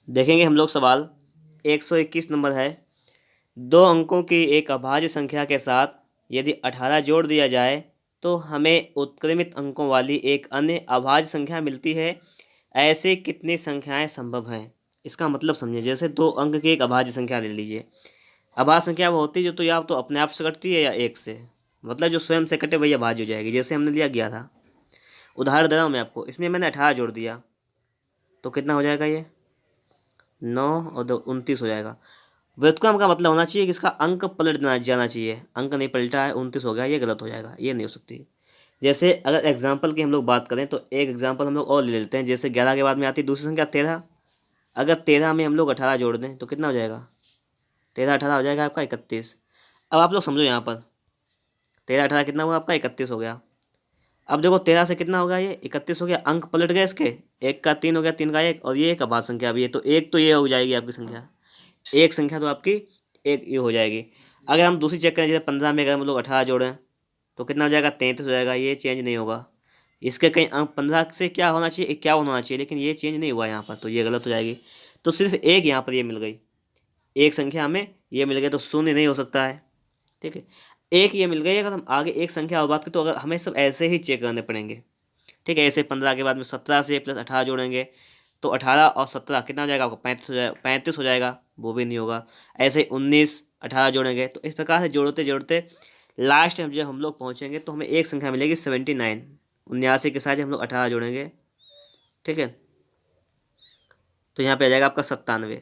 देखेंगे हम लोग सवाल 121 नंबर है। दो अंकों की एक अभाज्य संख्या के साथ यदि 18 जोड़ दिया जाए तो हमें उत्क्रमित अंकों वाली एक अन्य अभाज्य संख्या मिलती है। ऐसे कितनी संख्याएं संभव हैं? इसका मतलब समझिए, जैसे दो अंक की एक अभाज्य संख्या ले लीजिए। अभाज्य संख्या वो होती है जो तो या तो अपने आप से कटती है या एक से, मतलब जो स्वयं से कटे वही अभाज्य हो जाएगी। जैसे हमने लिया गया था, उदाहरण दे रहा हूँ मैं आपको। इसमें मैंने 18 जोड़ दिया तो कितना हो जाएगा? ये 9 और 2 29 हो जाएगा। व्युत्क्रम का मतलब होना चाहिए कि इसका अंक पलट जाना चाहिए। अंक नहीं पलटा है, 29 हो गया, ये गलत हो जाएगा, ये नहीं हो सकती। जैसे अगर एग्जाम्पल की हम लोग बात करें तो एक एग्जाम्पल हम लोग और ले लेते हैं। जैसे 11 के बाद में आती है दूसरी संख्या 13। अगर 13 में हम लोग 18 जोड़ दें तो कितना हो जाएगा? 13 18 हो जाएगा आपका 31। अब आप लोग समझो, यहाँ पर 13 18 कितना हुआ आपका? 31 हो गया। अब देखो 13 से कितना होगा? ये 31 हो गया। अंक पलट गए इसके, एक का 3 हो गया, 3 का 1, और ये एक अभाज्य संख्या भी है तो एक तो ये हो जाएगी आपकी संख्या। एक संख्या तो आपकी एक ये हो जाएगी। अगर हम दूसरी चेक करें, जैसे 15 में अगर हम लोग 18 जोड़ें तो कितना हो जाएगा? 33 हो जाएगा। ये चेंज नहीं होगा। इसके कहीं अंक 15 से क्या होना चाहिए? 51 होना चाहिए, लेकिन ये चेंज नहीं हुआ यहाँ पर, तो ये गलत हो जाएगी। तो सिर्फ एक यहाँ पर ये मिल गई, एक संख्या हमें ये मिल गई, तो शून्य नहीं हो सकता है। ठीक है, एक ये मिल गई। अगर हम आगे एक संख्या और बात करें तो अगर हमें सब ऐसे ही चेक करने पड़ेंगे। ठीक है, ऐसे 15 के बाद में 17 से प्लस 18 जोड़ेंगे तो 18 और 17 कितना हो जाएगा आपको? 35 हो जाएगा। 35 हो जाएगा, वो भी नहीं होगा। ऐसे 19 18 जोड़ेंगे तो इस प्रकार से जोड़ते जोड़ते लास्ट में जब हम लोग पहुंचेंगे तो हमें एक संख्या मिलेगी 79। 79 के साथ हम लोग 18 जोड़ेंगे, ठीक है, तो यहाँ पे आ जाएगा आपका 97।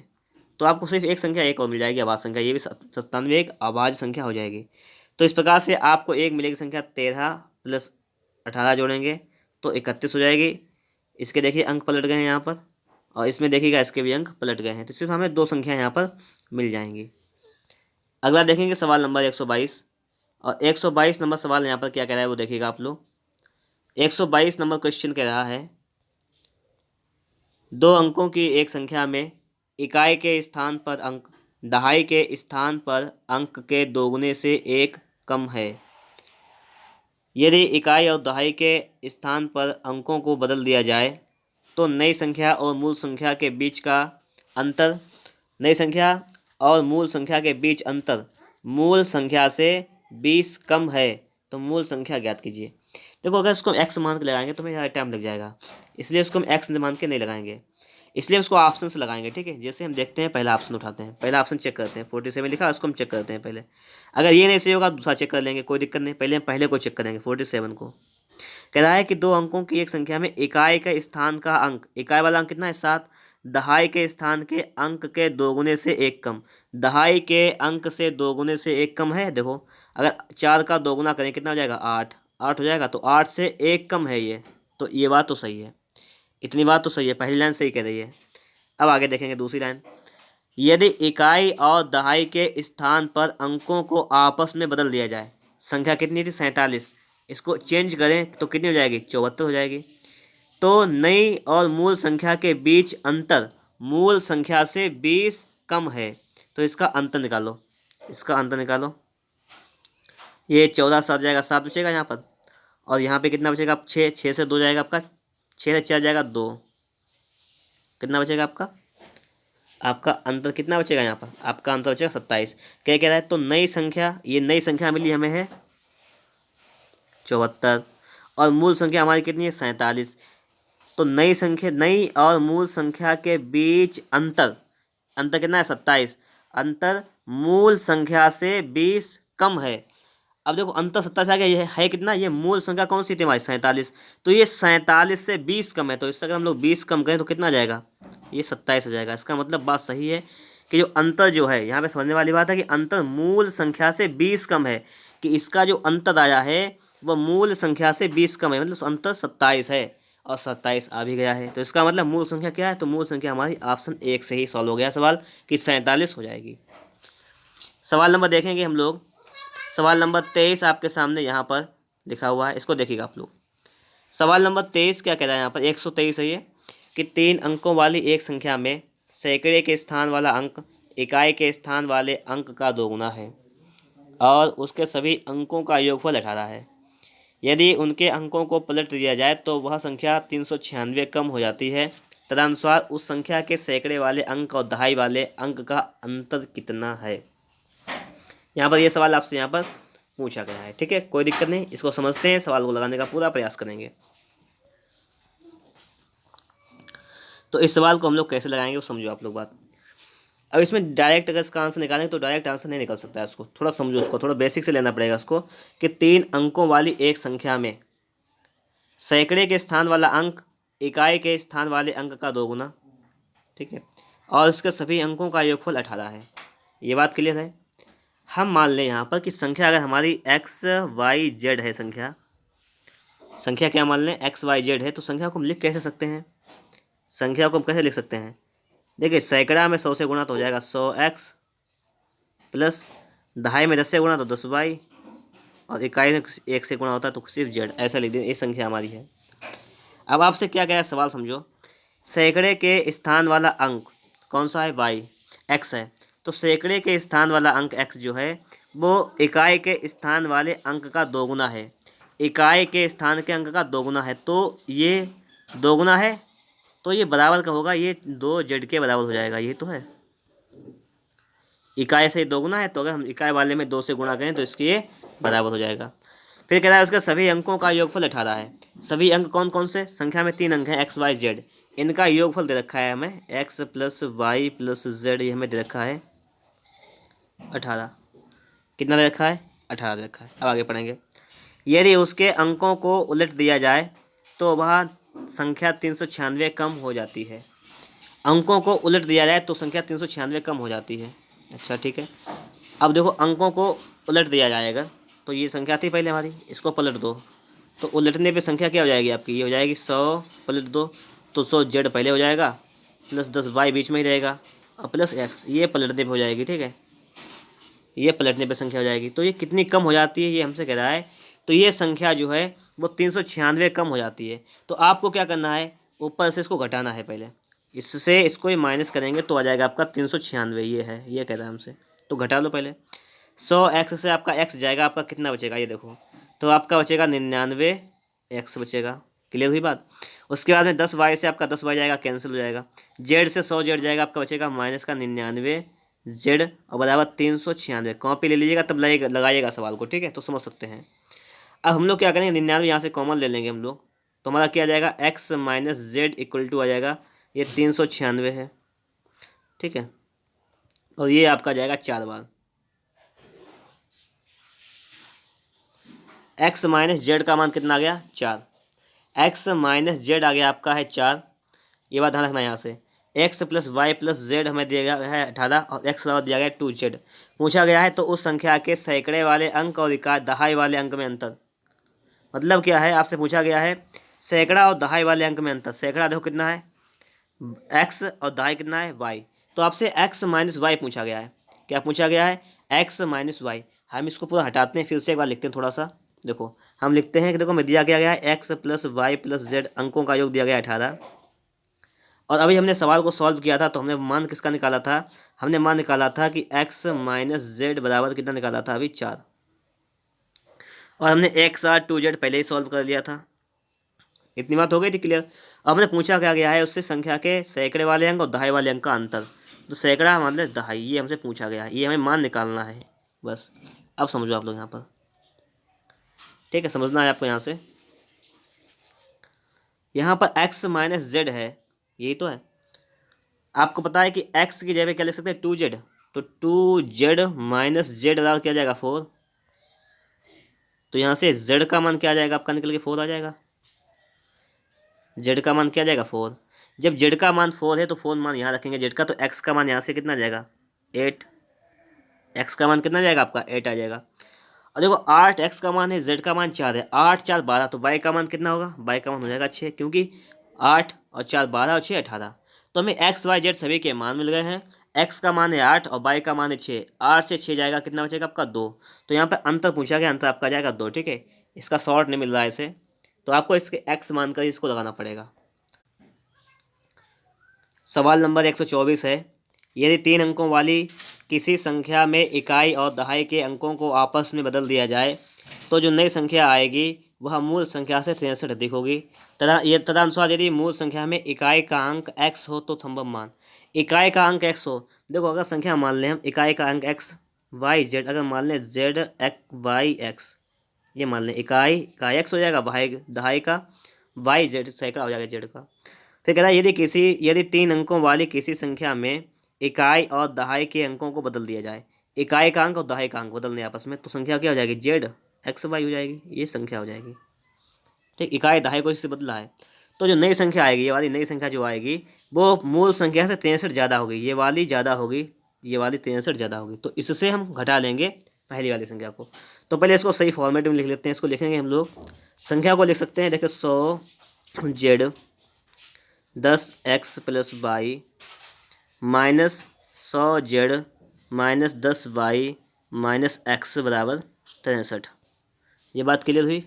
तो आपको सिर्फ एक संख्या एक और मिल जाएगी, अभाज्य संख्या। ये भी 97 एक अभाज्य संख्या हो जाएगी। तो इस प्रकार से आपको एक मिलेगी संख्या 13 प्लस 18 जोड़ेंगे तो 31 हो जाएगी। इसके देखिए अंक पलट गए हैं यहाँ पर, और इसमें देखिएगा इसके भी अंक पलट गए हैं, तो सिर्फ हमें दो संख्या यहाँ पर मिल जाएंगी। अगला देखेंगे सवाल नंबर 122, और 122 नंबर सवाल यहाँ पर क्या कह रहा है वो देखिएगा आप लोग। 122 नंबर क्वेश्चन कह रहा है, दो अंकों की एक संख्या में इकाई के स्थान पर अंक दहाई के स्थान पर अंक के दोगुने से एक कम है। यदि इकाई और दहाई के स्थान पर अंकों को बदल दिया जाए तो नई संख्या और मूल संख्या के बीच का अंतर नई संख्या और मूल संख्या के बीच अंतर मूल संख्या से 20 कम है, तो मूल संख्या ज्ञात कीजिए। देखो, अगर इसको हम एक्स मान के लगाएंगे तो हमें ज़्यादा टाइम लग जाएगा, इसलिए उसको हम एक्स मान के नहीं लगाएंगे, इसलिए उसको ऑप्शन से लगाएंगे। ठीक है, जैसे हम देखते हैं, पहला ऑप्शन उठाते हैं, पहला ऑप्शन चेक करते हैं। 47 लिखा, उसको हम चेक करते हैं पहले। अगर ये नहीं सही होगा दूसरा चेक कर लेंगे, कोई दिक्कत नहीं। पहले हम पहले को चेक करेंगे, 47 को। कह रहा है कि दो अंकों की एक संख्या में इकाई के स्थान का अंक, इकाई वाला अंक कितना है? 7। दहाई के स्थान के अंक के दोगुने से एक कम। दहाई के अंक से दोगुने से एक कम है। देखो, अगर 4 का दोगुना करें कितना हो जाएगा? 8। 8 हो जाएगा, तो 8 से एक कम है ये, तो ये बात तो सही है। इतनी बात तो सही है, पहली लाइन सही कह रही है। अब आगे देखेंगे दूसरी लाइन। यदि इकाई और दहाई के स्थान पर अंकों को आपस में बदल दिया जाए, संख्या कितनी थी? 47। इसको चेंज करें तो कितनी हो जाएगी? 74 हो जाएगी। तो नई और मूल संख्या के बीच अंतर मूल संख्या से 20 कम है, तो इसका अंतर निकालो। इसका अंतर निकालो। ये 14 सात जाएगा, 7 बचेगा यहाँ पर, और यहाँ पे कितना बचेगा? 6। 6 से 2 जाएगा आपका, 6 से 4 जाएगा 2। कितना बचेगा आपका? आपका अंतर कितना बचेगा? यहाँ पर आपका अंतर बचेगा 27। क्या कह रहा है? तो नई संख्या, ये नई संख्या मिली हमें है 74, और मूल संख्या हमारी कितनी है? 47। तो नई संख्या, नई और मूल संख्या के बीच अंतर, अंतर कितना है? 27। अंतर मूल संख्या से 20 कम है। अब देखो, अंतर 27 आ गया, ये है कितना? ये मूल संख्या कौन सी थी हमारी? 47। तो ये 47 से 20 कम है, तो इससे अगर हम लोग 20 कम करें तो कितना आ जाएगा? ये 27 हो जाएगा। इसका मतलब बात सही है कि जो अंतर जो है, यहाँ पे समझने वाली बात है कि अंतर मूल संख्या से 20 कम है, कि इसका जो अंतर आया है वह मूल संख्या से 20 कम है, मतलब अंतर 27 है, और 27 आ भी गया है। तो इसका मतलब मूल संख्या क्या है? तो मूल संख्या हमारी ऑप्शन 1 से ही सॉल्व हो गया सवाल, कि 47 हो जाएगी। सवाल नंबर देखेंगे हम लोग। सवाल नंबर 23 आपके सामने यहाँ पर लिखा हुआ है, इसको देखिएगा आप लोग। सवाल नंबर 23 क्या कह रहा है यहाँ पर? 123 है ये, कि 3 अंकों वाली एक संख्या में सैकड़े के स्थान वाला अंक इकाई के स्थान वाले अंक का दोगुना है, और उसके सभी अंकों का योगफल 18 है। यदि उनके अंकों को पलट दिया जाए तो वह संख्या 396 कम हो जाती है। तदनुसार उस संख्या के सैकड़े वाले अंक और दहाई वाले अंक का अंतर कितना है। यहाँ पर यह सवाल आपसे यहाँ पर पूछा गया है। ठीक है, कोई दिक्कत नहीं, इसको समझते हैं, सवाल को लगाने का पूरा प्रयास करेंगे। तो इस सवाल को हम लोग कैसे लगाएंगे वो समझो आप लोग बात। अब इसमें डायरेक्ट अगर इसका आंसर निकालेंगे तो डायरेक्ट आंसर नहीं निकल सकता है, इसको थोड़ा समझो, उसको थोड़ा बेसिक से लेना पड़ेगा उसको, कि 3 अंकों वाली एक संख्या में सैकड़े के स्थान वाला अंक इकाई के स्थान वाले अंक का 2 गुना, ठीक है, और उसके सभी अंकों का योगफल 18 है। ये बात क्लियर है। हम मान लें यहाँ पर कि संख्या अगर हमारी XYZ है, संख्या क्या मान लें XYZ है, तो संख्या को हम लिख कैसे सकते हैं, संख्या को हम कैसे लिख सकते हैं। देखिए सैकड़ा में 100 से गुणा तो हो जाएगा 100x प्लस दहाई में 10 से गुणा तो 10y और इकाई में 1 से गुणा होता है तो सिर्फ z, ऐसा लिख दें, ये संख्या हमारी है। अब आपसे क्या गया सवाल समझो, सैकड़े के स्थान वाला अंक कौन सा है, y, x है, तो सैकड़े के स्थान वाला अंक x जो है वो इकाई के स्थान वाले अंक का 2 गुना है, इकाई के स्थान के अंक का 2 गुना है, तो ये 2 गुना है, तो ये बराबर का होगा, ये 2z के बराबर हो जाएगा। ये तो है, इकाई से 2 गुना है, तो अगर हम इकाई वाले में 2 से गुणा करें तो इसके ये बराबर हो जाएगा। फिर कह रहा है उसके सभी अंकों का योगफल 18 है। सभी अंक कौन कौन से, संख्या में 3 अंक हैं XYZ, इनका योगफल दे रखा है हमें x plus y plus z, ये हमें दे रखा है 18। कितना दे रखा है, 18 दे रखा है। अब आगे पढ़ेंगे। यदि उसके अंकों को उलट दिया जाए तो वह संख्या 396 कम हो जाती है। अंकों को उलट दिया जाए तो संख्या 396 कम हो जाती है। अच्छा ठीक है, अब देखो अंकों को उलट दिया जाएगा तो ये संख्या थी पहले हमारी, इसको पलट दो तो उलटने पे संख्या क्या हो जाएगी आपकी, ये हो जाएगी 100 पलट दो तो 100z पहले हो जाएगा प्लस 10y बीच में ही रहेगा और प्लस x, ये पलटने पे हो जाएगी। ठीक है, ये पलटने पे संख्या हो जाएगी। तो ये कितनी कम हो जाती है ये हमसे कह रहा है, तो ये संख्या जो है वो 396 कम हो जाती है। तो आपको क्या करना है, ऊपर से इसको घटाना है, पहले इससे इसको ही माइनस करेंगे तो आ जाएगा आपका 396, ये है, ये कह रहा है हमसे, तो घटा लो पहले। 100x से आपका x जाएगा, आपका कितना बचेगा ये देखो, तो आपका बचेगा 99x बचेगा। क्लियर हुई बात। उसके बाद में 10y से आपका 10y जाएगा, कैंसिल हो जाएगा। z से 100z जाएगा, आपका बचेगा माइनस का 99z और बराबर 396। कॉपी ले लीजिएगा तब लगाइएगा सवाल को, ठीक है, तो समझ सकते हैं। अब हम लोग क्या करेंगे, 99 यहाँ से कॉमन ले लेंगे हम लोग, तो हमारा क्या आ जाएगा x minus z equal to आ जाएगा ये 396 है। ठीक है, और ये आपका जाएगा 4 बार। x माइनस जेड का मान कितना आ गया 4, x माइनस जेड आ गया आपका है 4। ये बात ध्यान रखना यहाँ से, x plus y plus z हमें दिया गया है 18 और x बराबर दिया गया है 2z। पूछा गया है तो उस संख्या के सैकड़े वाले अंक और इकाई दहाई वाले अंक में अंतर। मतलब क्या है, आपसे पूछा गया है सैकड़ा और दहाई वाले अंक में अंतर। सैकड़ा देखो कितना है x और दहाई कितना है y, तो आपसे x माइनस वाई पूछा गया है। क्या पूछा गया है, x माइनस वाई। हम इसको पूरा हटाते हैं, फिर से एक बार लिखते हैं थोड़ा सा। देखो हम लिखते हैं कि देखो मैं दिया गया है x plus y plus z, अंकों का योग दिया गया 18। और अभी हमने सवाल को सॉल्व किया था तो हमने मान किसका निकाला था, हमने मान निकाला था कि x माइनस जेड बराबर कितना निकाला था अभी 4, और हमने x और 2z पहले ही सॉल्व कर लिया था। इतनी बात हो गई थी क्लियर। अब हमने पूछा क्या गया है उससे संख्या के सैकड़े वाले अंक और दहाई वाले अंक का अंतर। तो सैकड़ा मतलब दहाई, ये हमसे पूछा गया है, ये हमें मान निकालना है बस। अब समझो आप लोग यहाँ पर, ठीक है, समझना है आपको। यहाँ पर x माइनस जेड है, यही तो है। आपको पता है कि x की जगह क्या लिख सकते हैं 2z, तो 2z माइनस जेड डाल क्या जाएगा 4। तो यहाँ से z का मान क्या आ जाएगा आपका निकल के 4 आ जाएगा। z का मान क्या आ जाएगा 4। जब z का मान 4 है तो 4 मान यहाँ रखेंगे z का, तो x का मान यहाँ से कितना आ जाएगा 8। x का मान कितना जाएगा आपका 8 आ जाएगा। और देखो 8x का मान है, z का मान 4 है, 8 4 12, तो y का मान कितना होगा, y का मान हो जाएगा 6, क्योंकि 8 और 4 12 और 6 18। तो हमें x y z सभी के मान मिल गए हैं। x का मान है 8 और y का मान है 6, 8 से 6 जाएगा, कितना बचेगा आपका 2। तो यहाँ पर अंतर पूछा गया, अंतर आपका जाएगा 2। ठीक है, इसका शॉर्ट नहीं मिल रहा है इसे, तो आपको इसके x मानकर इसको लगाना पड़ेगा। सवाल नंबर 124 है, यदि 3 अंकों वाली किसी संख्या में इकाई और दहाई के अंकों को आपस में बदल दिया जाए तो जो नई संख्या आएगी वह मूल संख्या से 63 अधिक होगी। तदनुसार यदि मूल संख्या में इकाई का अंक x हो तो संभव मान। इकाई का अंक x हो, देखो अगर संख्या मान लें हम इकाई का अंक x y z, अगर मान लें z x y x, ये मान लें इकाई का x हो जाएगा दहाई का, y z सैकड़ा हो जाएगा z का। फिर कह रहा है यदि 3 अंकों वाली किसी संख्या में इकाई और दहाई के अंकों को बदल दिया जाए, इकाई का अंक और दहाई का अंक बदलने आपस में, तो संख्या क्या हो जाएगी, z x y हो जाएगी, ये संख्या हो जाएगी। ठीक, इकाई दहाई को इससे बदला है, तो जो नई संख्या आएगी, ये वाली नई संख्या जो आएगी वो मूल संख्या से 63 ज़्यादा होगी, ये वाली ज़्यादा होगी, ये वाली 63 ज़्यादा होगी, तो इससे हम घटा लेंगे पहली वाली संख्या को। तो पहले इसको सही फॉर्मेट में लिख लेते हैं। इसको लिखेंगे हम लोग, संख्या को लिख सकते हैं, देखिए 100 z 10x + y minus 100 z minus 10y minus x बराबर 63। ये बात क्लियर हुई।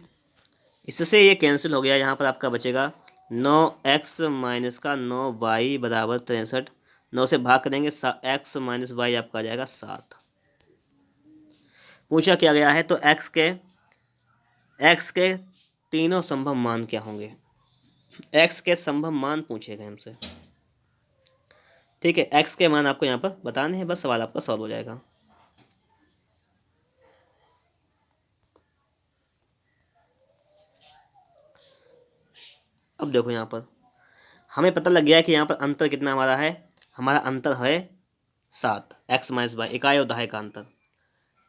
इससे ये कैंसिल हो गया, यहाँ पर आपका बचेगा 9x माइनस का 9y बराबर 63। 9 से भाग करेंगे, x माइनस y आपका आ जाएगा 7। पूछा क्या गया है, तो x के तीनों संभव मान क्या होंगे, x के संभव मान पूछे गए हमसे। ठीक है, x के मान आपको यहाँ पर बताने हैं, बस सवाल आपका सॉल्व हो जाएगा। अब देखो यहाँ पर हमें पता लग गया कि यहाँ पर अंतर कितना हमारा है, हमारा अंतर है 7, x माइनस वाई, इकाई और दहाई का अंतर।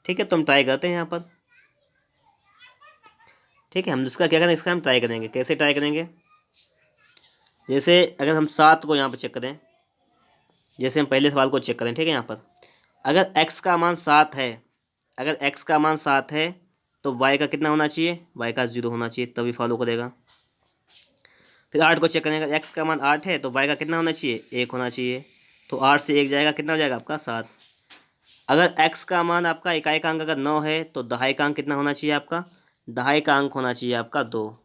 ठीक है, तो हम ट्राई करते हैं यहाँ पर। ठीक है, हम इसका क्या करें, इसका हम ट्राई करेंगे। कैसे ट्राई करेंगे, जैसे अगर हम 7 को यहाँ पर चेक करें, जैसे हम पहले सवाल को चेक करें। ठीक है, यहाँ पर अगर x का मान 7 है, अगर x का मान 7 है तो y का कितना होना चाहिए, y का 0 होना चाहिए, तभी फॉलो करेगा। फिर 8 को चेक करेंगे, x का मान 8 है तो y का कितना होना चाहिए, 1 होना चाहिए, तो 8 से 1 जाएगा, कितना हो जाएगा आपका 7। अगर x का मान आपका इकाई का अंक अगर 9 है तो दहाई का अंक कितना होना चाहिए आपका, दहाई का अंक होना चाहिए आपका 2।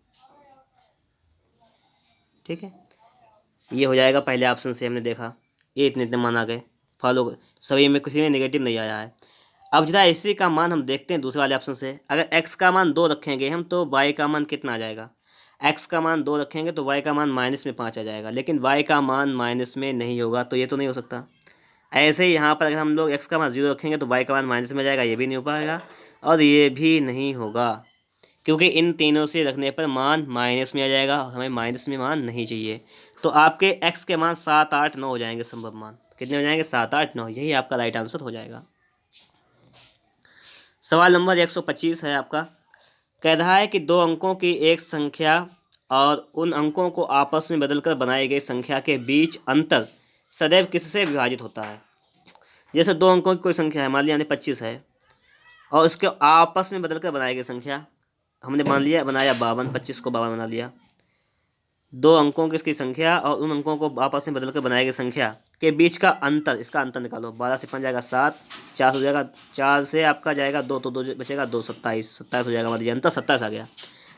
ठीक है, ये हो जाएगा पहले ऑप्शन से, हमने देखा ये इतने मान आ गए, फॉलो सभी में किसी में नेगेटिव नहीं आया है। अब जरा इसी का मान हम देखते हैं दूसरे वाले ऑप्शन से। अगर x का मान 2 रखेंगे हम तो y का मान कितना आ जाएगा, x का मान 2 रखेंगे तो y का मान माइनस में 5 आ जाएगा, लेकिन y का मान माइनस में नहीं होगा, तो ये तो नहीं हो सकता। ऐसे ही यहाँ पर अगर हम लोग x का मान 0 रखेंगे तो y का मान माइनस में आ जाएगा, ये भी नहीं हो पाएगा और ये भी नहीं होगा, क्योंकि इन तीनों से रखने पर मान माइनस में आ जाएगा, हमें माइनस में मान नहीं चाहिए। तो आपके x के मान 7, 8, 9 हो जाएंगे, संभव मान कितने हो जाएंगे, 7, 8, 9, यही आपका राइट आंसर हो जाएगा। सवाल नंबर 125 है आपका, कह रहा है कि 2 अंकों की एक संख्या और उन अंकों को आपस में बदलकर बनाई गई संख्या के बीच अंतर सदैव किससे विभाजित होता है। जैसे 2 अंकों की कोई संख्या है, मान लिया हमने 25 है, और उसके आपस में बदलकर बनाई गई संख्या हमने मान लिया बनाया 52, 25 को 52 बना लिया। 2 अंकों की इसकी संख्या और उन अंकों को आपस में बदलकर बनाई गई संख्या के बीच का अंतर, इसका अंतर निकालो। 12 से 5 जाएगा 7, 4 हो जाएगा, 4 से आपका जाएगा 2, तो 2 बचेगा 2, 27, 27 हो जाएगा, मान लीजिए अंतर 27 आ गया।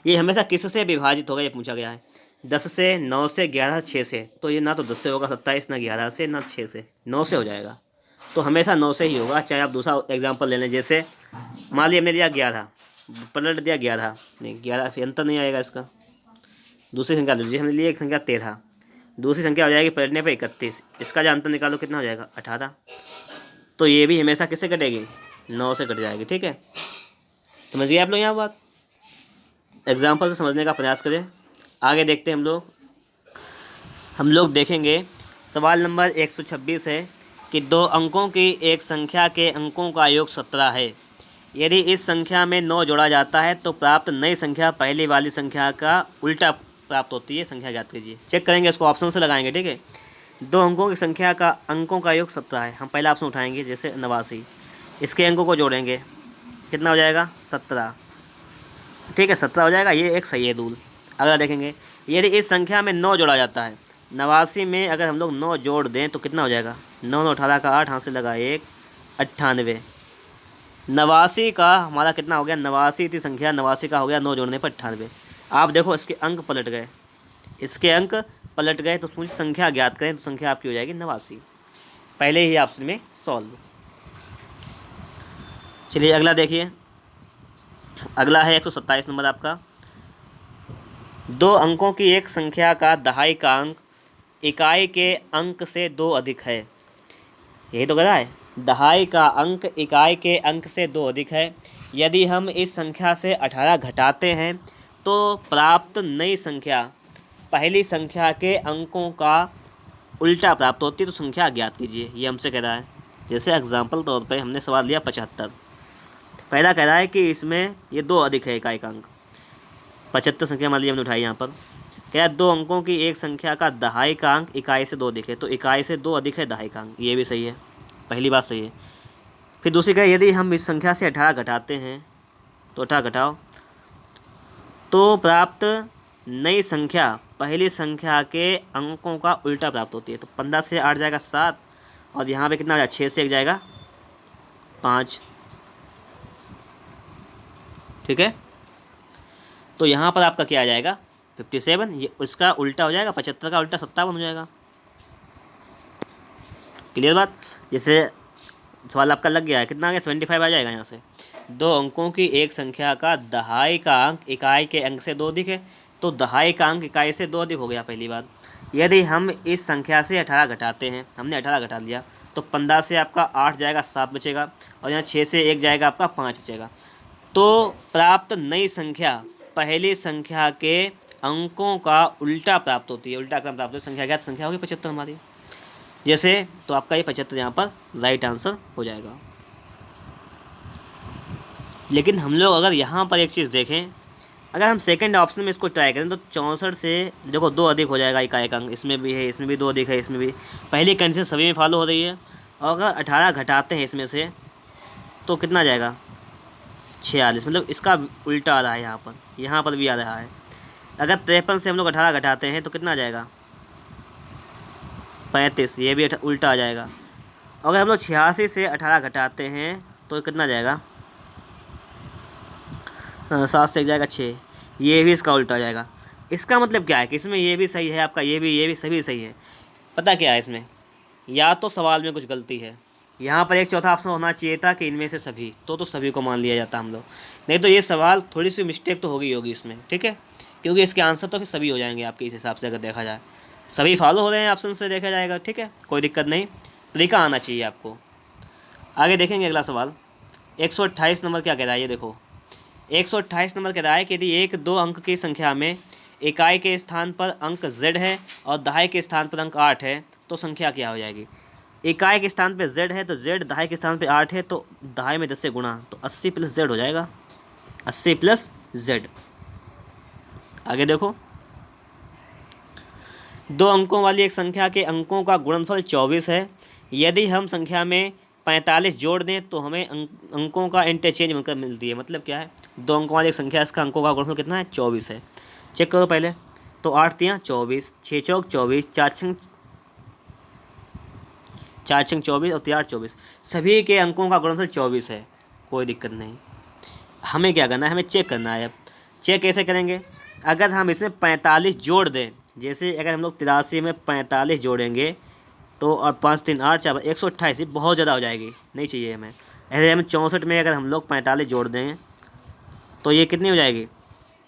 ये हमेशा किससे विभाजित होगा ये पूछा गया है, 10 से, 9 से, 11, 6 से, तो ये ना तो 10 से होगा 27, ना 11 से, ना 6 से, 9 से हो जाएगा, तो हमेशा 9 से ही होगा। चाहे आप दूसरा एग्जाम्पल ले लें, जैसे मान लिया हमने लिया 11, पलट दिया 11, नहीं 11 फिर अंतर नहीं आएगा इसका। दूसरी संख्या लीजिए, हमने लिया एक संख्या 13, दूसरी संख्या हो जाएगी पलटने पर 31, इसका जो अंतर निकालो कितना हो जाएगा 18, तो ये भी हमेशा किससे कटेगी, 9 से कट जाएगी। ठीक है, समझ गए आप लोग यहाँ बात, एग्जाम्पल से समझने का प्रयास करें। आगे देखते हैं हम लोग देखेंगे सवाल नंबर 126 है कि 2 अंकों की एक संख्या के अंकों का योग 17 है। यदि इस संख्या में 9 जोड़ा जाता है तो प्राप्त नई संख्या पहले वाली संख्या का उल्टा प्राप्त होती है, संख्या ज्ञात कीजिए। चेक करेंगे, इसको ऑप्शन से लगाएंगे। ठीक है, 2 अंकों की संख्या का अंकों का योग 17 है, हम पहला ऑप्शन उठाएंगे, जैसे 89, इसके अंकों को जोड़ेंगे, कितना हो जाएगा 17। ठीक है, 17 हो जाएगा, ये एक सही है रूल। अगला देखेंगे, यदि इस संख्या में 9 जोड़ा जाता है, 89 में अगर हम लोग 9 जोड़ दें तो कितना हो जाएगा, 9, 9, 18 का 8, हाथ से लगा 1, 98। 89 का हमारा कितना हो गया, 89 थी संख्या, 89 का हो गया 9 जोड़ने पर 98। आप देखो इसके अंक पलट गए, इसके अंक पलट गए, तो पूरी संख्या ज्ञात करें तो संख्या आपकी हो जाएगी 89, पहले ही ऑप्शन में सॉल्व। चलिए अगला देखिए, अगला है 127 नंबर आपका, दो अंकों की एक संख्या का दहाई का अंक इकाई के अंक से 2 अधिक है। यही तो कह रहा है, दहाई का अंक इकाई के अंक से 2 अधिक है। यदि हम इस संख्या से 18 घटाते हैं तो प्राप्त नई संख्या पहली संख्या के अंकों का उल्टा प्राप्त होती है। तो संख्या ज्ञात कीजिए, ये हमसे कह रहा है। जैसे एग्जाम्पल तौर पे हमने सवाल लिया 75। पहला कह रहा है कि इसमें ये 2 अधिक है इकाई का अंक। 75 संख्या मान लीजिए हमने उठाई यहाँ पर। क्या दो अंकों की एक संख्या का दहाई का अंक इकाई से 2 अधिक है, तो इकाई से 2 अधिक है दहाई का अंक, ये भी सही है, पहली बात सही है। फिर दूसरी क्या, यदि हम इस संख्या से 18 घटाते हैं तो 18 घटाओ तो प्राप्त नई संख्या पहली संख्या के अंकों का उल्टा प्राप्त होती है। तो 15 से 8 जाएगा 7, और यहाँ पे कितना हो जाएगा, 6 से 1 जाएगा 5। ठीक है, तो यहाँ पर आपका क्या आ जाएगा 57, ये उसका उल्टा हो जाएगा, 75 का उल्टा 57 हो जाएगा। क्लियर बात। जैसे सवाल आपका लग गया है, कितना आ गया 75 आ जाएगा यहाँ से। दो अंकों की एक संख्या का दहाई का अंक इकाई के अंक से 2 अधिक है, तो दहाई का अंक इकाई से 2 अधिक हो गया पहली बात। यदि हम इस संख्या से 18 घटाते हैं, हमने 18 घटा लिया, तो 15 से आपका 8 जाएगा 7 बचेगा, और यहाँ 6 से 1 जाएगा आपका 5 बचेगा। तो प्राप्त नई संख्या पहली संख्या के अंकों का उल्टा प्राप्त होती है, उल्टा क्रम प्राप्त होती है। संख्या ज्ञात संख्या होगी 75 हमारी। जैसे तो आपका ये 75 यहाँ पर राइट आंसर हो जाएगा। लेकिन हम लोग अगर यहाँ पर एक चीज़ देखें, अगर हम सेकंड ऑप्शन में इसको ट्राई करें तो 64 से देखो 2 अधिक हो जाएगा इकाई का अंक, इसमें भी है, इसमें भी 2 अधिक है, इसमें भी। पहली कंडीशन सभी में फॉलो हो रही है। और अगर 18 घटाते हैं इसमें से तो कितना जाएगा 46, मतलब इसका उल्टा आ रहा है यहाँ पर भी आ रहा है। अगर 53 से हम लोग 18 घटाते हैं तो कितना आ जाएगा 35, ये भी उल्टा आ जाएगा। अगर हम लोग 86 से 18 घटाते हैं तो कितना जाएगा 7 से 1 जाएगा 6, ये भी इसका उल्टा आ जाएगा। इसका मतलब क्या है कि इसमें ये भी सही है आपका, ये भी सभी सही है। पता क्या है इसमें, या तो सवाल में कुछ गलती है, यहाँ पर एक चौथा ऑप्शन होना चाहिए था कि इनमें से सभी, तो सभी को मान लिया जाता हम लोग। नहीं तो ये सवाल थोड़ी सी मिस्टेक तो होगी इसमें, ठीक है, क्योंकि इसके आंसर तो फिर सभी हो जाएंगे आपके इस हिसाब से। अगर देखा जाए सभी फॉलो हो रहे हैं ऑप्शन से देखा जाएगा, ठीक है, कोई दिक्कत नहीं, तरीका आना चाहिए आपको। आगे देखेंगे अगला सवाल 128 नंबर क्या कह रहा है, ये देखो 128 नंबर कह रहा है कि यदि एक दो अंक की संख्या में इकाई के स्थान पर अंक z है और दहाई के स्थान पर अंक 8 है तो संख्या क्या हो जाएगी। इकाई के स्थान पे z है तो z, दहाई के स्थान पे 8 है तो दहाई में 10 से गुणा, तो 80 प्लस z हो जाएगा, 80 प्लस z। आगे देखो, दो अंकों वाली एक संख्या के अंकों का गुणनफल 24 है। यदि हम संख्या में 45 जोड़ दें तो हमें अंकों का इंटरचेंज मतलब मिलती है। मतलब क्या है, दो अंकों वाली एक संख्या, इसका अंकों का गुणनफल कितना है 24 है। चेक करो पहले, तो 8 तियाँ 24, 6 चौक 24, 4 छंग 24 और 3 24, सभी के अंकों का गुणनफल 24 है, कोई दिक्कत नहीं। हमें क्या करना है, हमें चेक करना है। अब चेक कैसे करेंगे, अगर हम इसमें 45 जोड़ दें, जैसे अगर हम लोग 83 में 45 जोड़ेंगे तो और 5 3 8 4 128, बहुत ज़्यादा हो जाएगी, नहीं चाहिए हमें। ऐसे हम 64 में अगर हम लोग 45 जोड़ दें तो ये कितनी हो जाएगी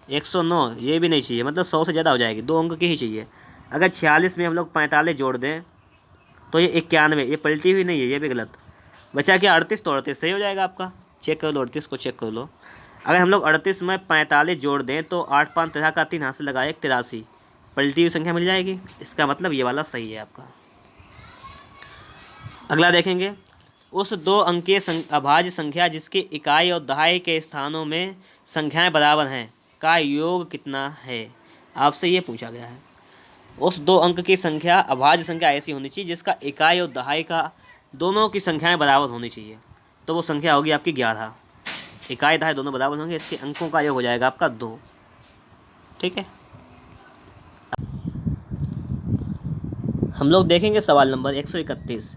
109, ये भी नहीं चाहिए, मतलब 100 से ज़्यादा हो जाएगी, 2 अंक की ही चाहिए। अगर 46 में हम लोग 45 जोड़ दें तो ये 91, ये पलटी हुई नहीं है, ये भी गलत बचा। क्या 38, तो 38 सही हो जाएगा आपका। चेक कर लो, 38 को चेक कर लो। अगर हम लोग 38 में 45 जोड़ दें तो 8 5 13 का 3 हाथ से लगाए 83, पलटी हुई संख्या मिल जाएगी। इसका मतलब ये वाला सही है आपका। अगला देखेंगे, उस दो अंकीय अभाज्य संख्या जिसकी इकाई और दहाई के स्थानों में संख्याएं बराबर हैं का योग कितना है। आपसे ये पूछा गया है, उस दो अंक की संख्या अभाज्य संख्या ऐसी होनी चाहिए जिसका इकाई और दहाई का दोनों की संख्याएं बराबर होनी चाहिए, तो वो संख्या होगी आपकी 11। इकाई दहाई दोनों बराबर होंगे, इसके अंकों का योग हो जाएगा आपका 2। ठीक है, हम लोग देखेंगे सवाल नंबर 131।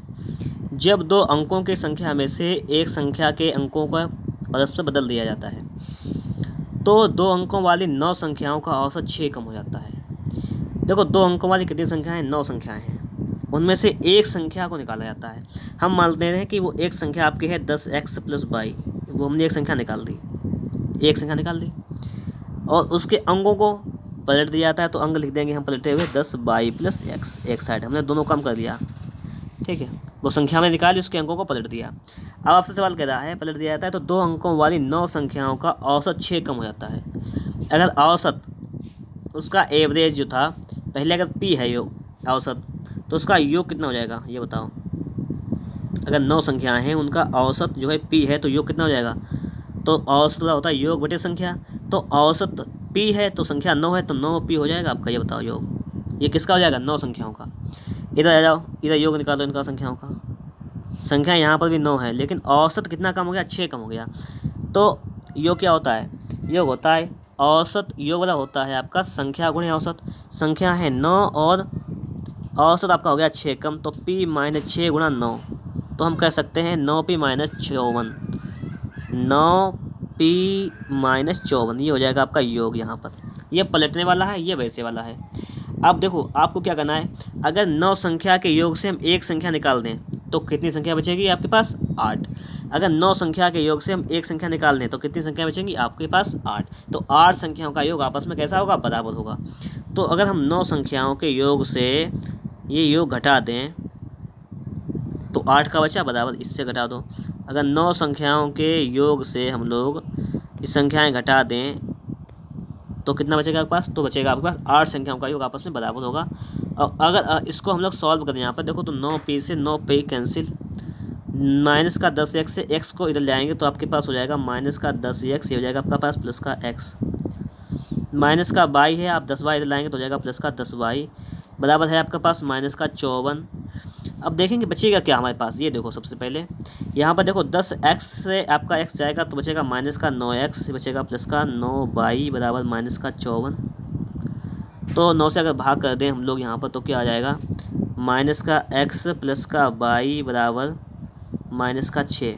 जब दो अंकों की संख्या में से एक संख्या के अंकों का परस्पर बदल दिया जाता है तो दो अंकों वाली 9 संख्याओं का औसत 6 कम हो जाता है। देखो, दो अंकों वाली कितनी संख्याएं, 9 संख्याएं हैं, उनमें से एक संख्या को निकाला जाता है। हम मानते हैं कि वो एक संख्या आपकी है 10x + y, वो हमने एक संख्या निकाल दी, एक संख्या निकाल दी, और उसके अंकों को पलट दिया जाता है तो अंक लिख देंगे हम पलटे हुए 10y प्लस एक्स, एक साइड हमने दोनों काम कर दिया, ठीक है। वो संख्या में निकाली, उसके अंकों को पलट दिया। अब आपसे सवाल कह रहा है पलट दिया जाता है तो 2 अंकों वाली 9 संख्याओं का औसत 6 कम हो जाता है। अगर औसत उसका एवरेज जो था पहले, अगर p है योग औसत, तो उसका योग कितना हो जाएगा ये बताओ। अगर 9 संख्याएं हैं उनका औसत जो है p है तो योग कितना हो जाएगा, तो औसत होता है योग बटे संख्या, तो औसत p है तो संख्या 9 है तो 9p हो जाएगा आपका, ये बताओ योग ये किसका हो जाएगा, 9 संख्याओं का। इधर आ जाओ, इधर योग निकालो इनका संख्याओं का। संख्या यहाँ पर भी 9 है लेकिन औसत कितना कम हो गया, 6 कम हो गया। तो योग क्या होता है, योग होता है औसत, योग वाला होता है आपका संख्या गुणे औसत। संख्या है 9 और औसत आपका हो गया 6 कम, तो p माइनस 6 गुणा 9, तो हम कह सकते हैं 9p माइनस 54, 9p माइनस 54, ये हो जाएगा आपका योग। यहाँ पर ये पलटने वाला है, ये वैसे वाला है। अब देखो आपको क्या करना है, अगर 9 संख्या के योग से हम एक संख्या निकाल दें तो कितनी संख्या बचेगी आपके पास, 8। अगर 9 संख्या के योग से हम एक संख्या निकाल दें तो कितनी संख्या बचेंगी आपके पास, 8। तो 8 संख्याओं का योग आपस में कैसा होगा, बराबर होगा। तो अगर हम 9 संख्याओं के योग से ये योग घटा दें तो 8 का बचा बराबर, इससे घटा दो। अगर 9 संख्याओं के योग से हम लोग इस संख्याएं घटा दें तो कितना बचेगा आपके पास, तो बचेगा आपके पास 8 संख्याओं का योग आपस में बराबर होगा। और अगर इसको हम लोग सॉल्व करें यहाँ पर देखो तो 9p से 9p कैंसिल, माइनस का 10x से x को इधर ले आएंगे तो आपके पास हो जाएगा माइनस का 10x, ये हो जाएगा आपका पास प्लस का x, माइनस का y है, आप 10y इधर लाएंगे तो हो जाएगा प्लस का 10y, बराबर है आपका पास माइनस का 54। अब देखेंगे बचेगा क्या हमारे पास, ये देखो सबसे पहले यहाँ पर देखो 10x से आपका x जाएगा तो बचेगा माइनस का 9x, बचेगा प्लस का 9y बराबर माइनस का 54। तो 9 से अगर भाग कर दें हम लोग यहाँ पर तो क्या आ जाएगा, माइनस का x प्लस का y बराबर माइनस का 6।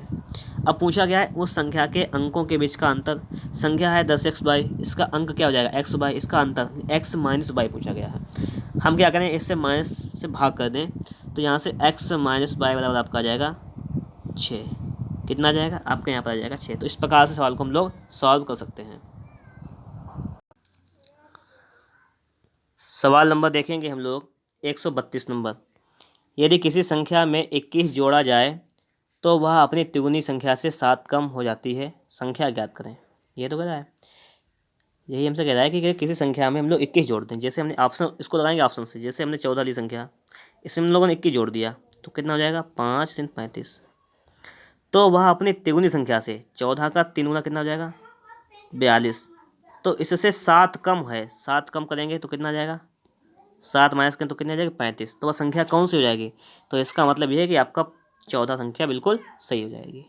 अब पूछा गया है उस संख्या के अंकों के बीच का अंतर। संख्या है 10x/, इसका अंक क्या हो जाएगा x/, इसका अंतर x माइनस y पूछा गया है। हम क्या करें, इससे माइनस से भाग कर दें तो यहाँ से x माइनस y बराबर आपका आ जाएगा 6। कितना आ जाएगा आपके यहाँ पर आ जाएगा 6। तो इस प्रकार से सवाल को हम लोग सॉल्व कर सकते हैं। सवाल नंबर देखेंगे हम लोग 132 नंबर। यदि किसी संख्या में 21 जोड़ा जाए तो वह अपनी तिगुनी संख्या से 7 कम हो जाती है, संख्या ज्ञात करें। ये तो कह रहा है, यही हमसे कह रहा है कि किसी संख्या में हम लोग 21 जोड़ दें। जैसे हमने ऑप्शन इसको लगाएंगे ऑप्शन से, जैसे हमने 14 ली संख्या, इसमें हम लोगों ने 21 जोड़ दिया तो कितना हो जाएगा 5 3 35। तो वह अपनी तिगुनी संख्या से 14 का 3 गुना कितना हो जाएगा 42। तो इससे 7 कम है, 7 कम करेंगे तो कितना आ जाएगा, 7 माइनस करें तो कितनी आ जाएगी 35। तो वह संख्या कौन सी हो जाएगी, तो इसका मतलब ये है कि आपका 14 संख्या बिल्कुल सही हो जाएगी।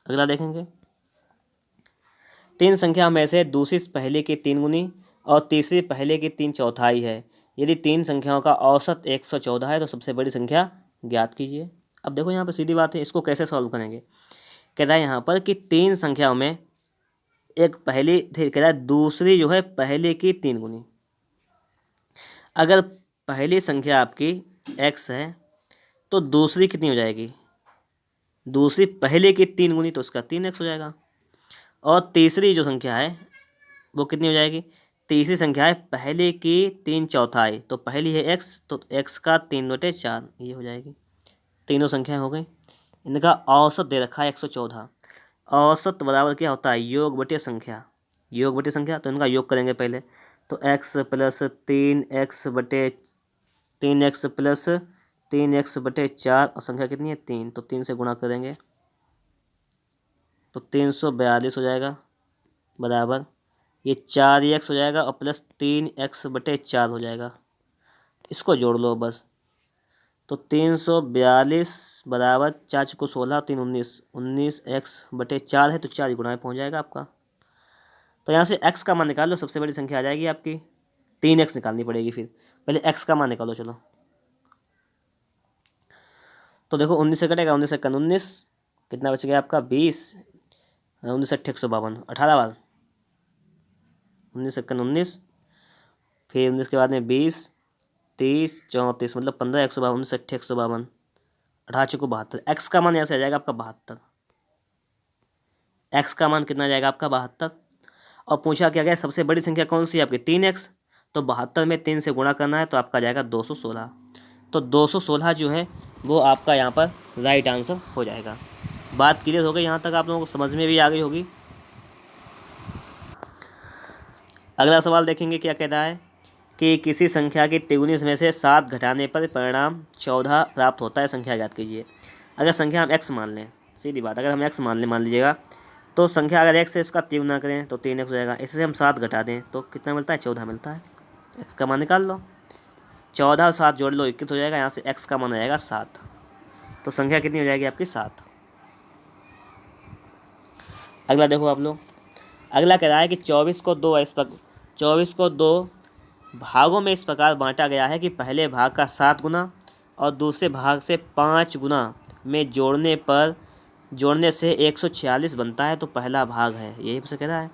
अगला देखेंगे, 3 संख्या में से दूसरी पहले की 3 गुनी और तीसरी पहले की 3 चौथाई है। यदि 3 संख्याओं का औसत 114 है तो सबसे बड़ी संख्या ज्ञात कीजिए। अब देखो यहाँ पर सीधी बात है, इसको कैसे सॉल्व करेंगे। कह रहा है यहाँ पर कि 3 संख्याओं में एक पहली कह रहा है दूसरी जो है पहले की 3 गुनी। अगर पहली संख्या आपकी x है तो दूसरी कितनी हो जाएगी, दूसरी पहले की 3 गुनी तो उसका 3x हो जाएगा। और तीसरी जो संख्या है वो कितनी हो जाएगी, तीसरी संख्या है पहले की 3 चौथाई, तो पहली है x तो x का 3/4 ये हो जाएगी। तीनों संख्याएं हो गई, इनका औसत दे रखा है 114। औसत बराबर क्या होता है, योग बटे संख्या, योग बटे संख्या। तो इनका योग करेंगे पहले, तो x प्लस 3x बटे 3x प्लस 3x बटे 4 और संख्या कितनी है 3, तो 3 से गुणा करेंगे तो 342 हो जाएगा बराबर ये 4x हो जाएगा और प्लस 3x बटे 4 हो जाएगा। इसको जोड़ लो बस, तो 342 बराबर 4 चुको 16 3 19, 19x बटे 4 है तो 4 गुणा में पहुँच जाएगा आपका। तो यहाँ से x का मान निकाल लो, सबसे बड़ी संख्या आ जाएगी आपकी। 3x निकालनी पड़ेगी, फिर पहले x का मान निकालो। चलो तो देखो 19 से कटेगा, 19 से 19 कितना बच गया आपका 20, 19 से 152 18 बार 19 से 19, फिर 19 के बाद में 20 30 34 मतलब 15 152, 19 से 152 18 चुको 72। एक्स का मान यहाँ से आ जाएगा आपका 72, एक्स का मान कितना आ जाएगा आपका 72। और पूछा क्या गया सबसे बड़ी संख्या कौन सी है आपकी 3x, तो 72 में 3 से गुणा करना है तो आपका जाएगा 216। तो 216 जो है वो आपका यहाँ पर राइट आंसर हो जाएगा। बात क्लियर हो गई, यहाँ तक आप लोगों को समझ में भी आ गई होगी। अगला सवाल देखेंगे क्या कह रहा है कि किसी संख्या की तिगुनी में से 7 घटाने पर परिणाम 14 प्राप्त होता है, संख्या ज्ञात कीजिए। अगर संख्या हम x मान लें, सीधी बात, अगर हम x मान लीजिएगा तो संख्या अगर x है उसका तिगुना करें तो 3x हो जाएगा। इससे हम 7 घटा दें तो कितना मिलता है 14 मिलता है। x का मान निकाल लो, 14 और 7 जोड़ लो 21 हो जाएगा। यहाँ से x का मान हो जाएगा 7, तो संख्या कितनी हो जाएगी आपकी 7। अगला देखो आप लोग, अगला कह रहा है कि 24 को दो भागों में इस प्रकार बांटा गया है कि पहले भाग का 7 गुना और दूसरे भाग से 5 गुना में जोड़ने से 146 बनता है, तो पहला भाग है, यही से कह रहा है।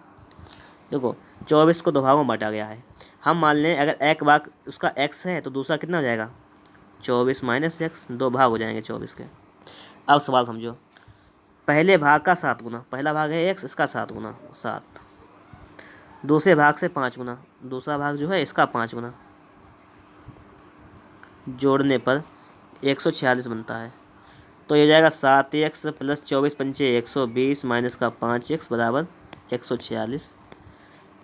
देखो 24 को 2 भागों में बांटा गया है, हम मान लें अगर एक भाग उसका x है तो दूसरा कितना हो जाएगा 24 माइनस एक्स, 2 भाग हो जाएंगे 24 के। अब सवाल समझो, पहले भाग का 7 गुना, पहला भाग है x, इसका 7 गुना 7, दूसरे भाग से 5 गुना, दूसरा भाग जो है इसका 5 गुना, जोड़ने पर 146 बनता है। तो ये जाएगा 7x प्लस 24 पंचे 120 माइनस का 5x बराबर 146।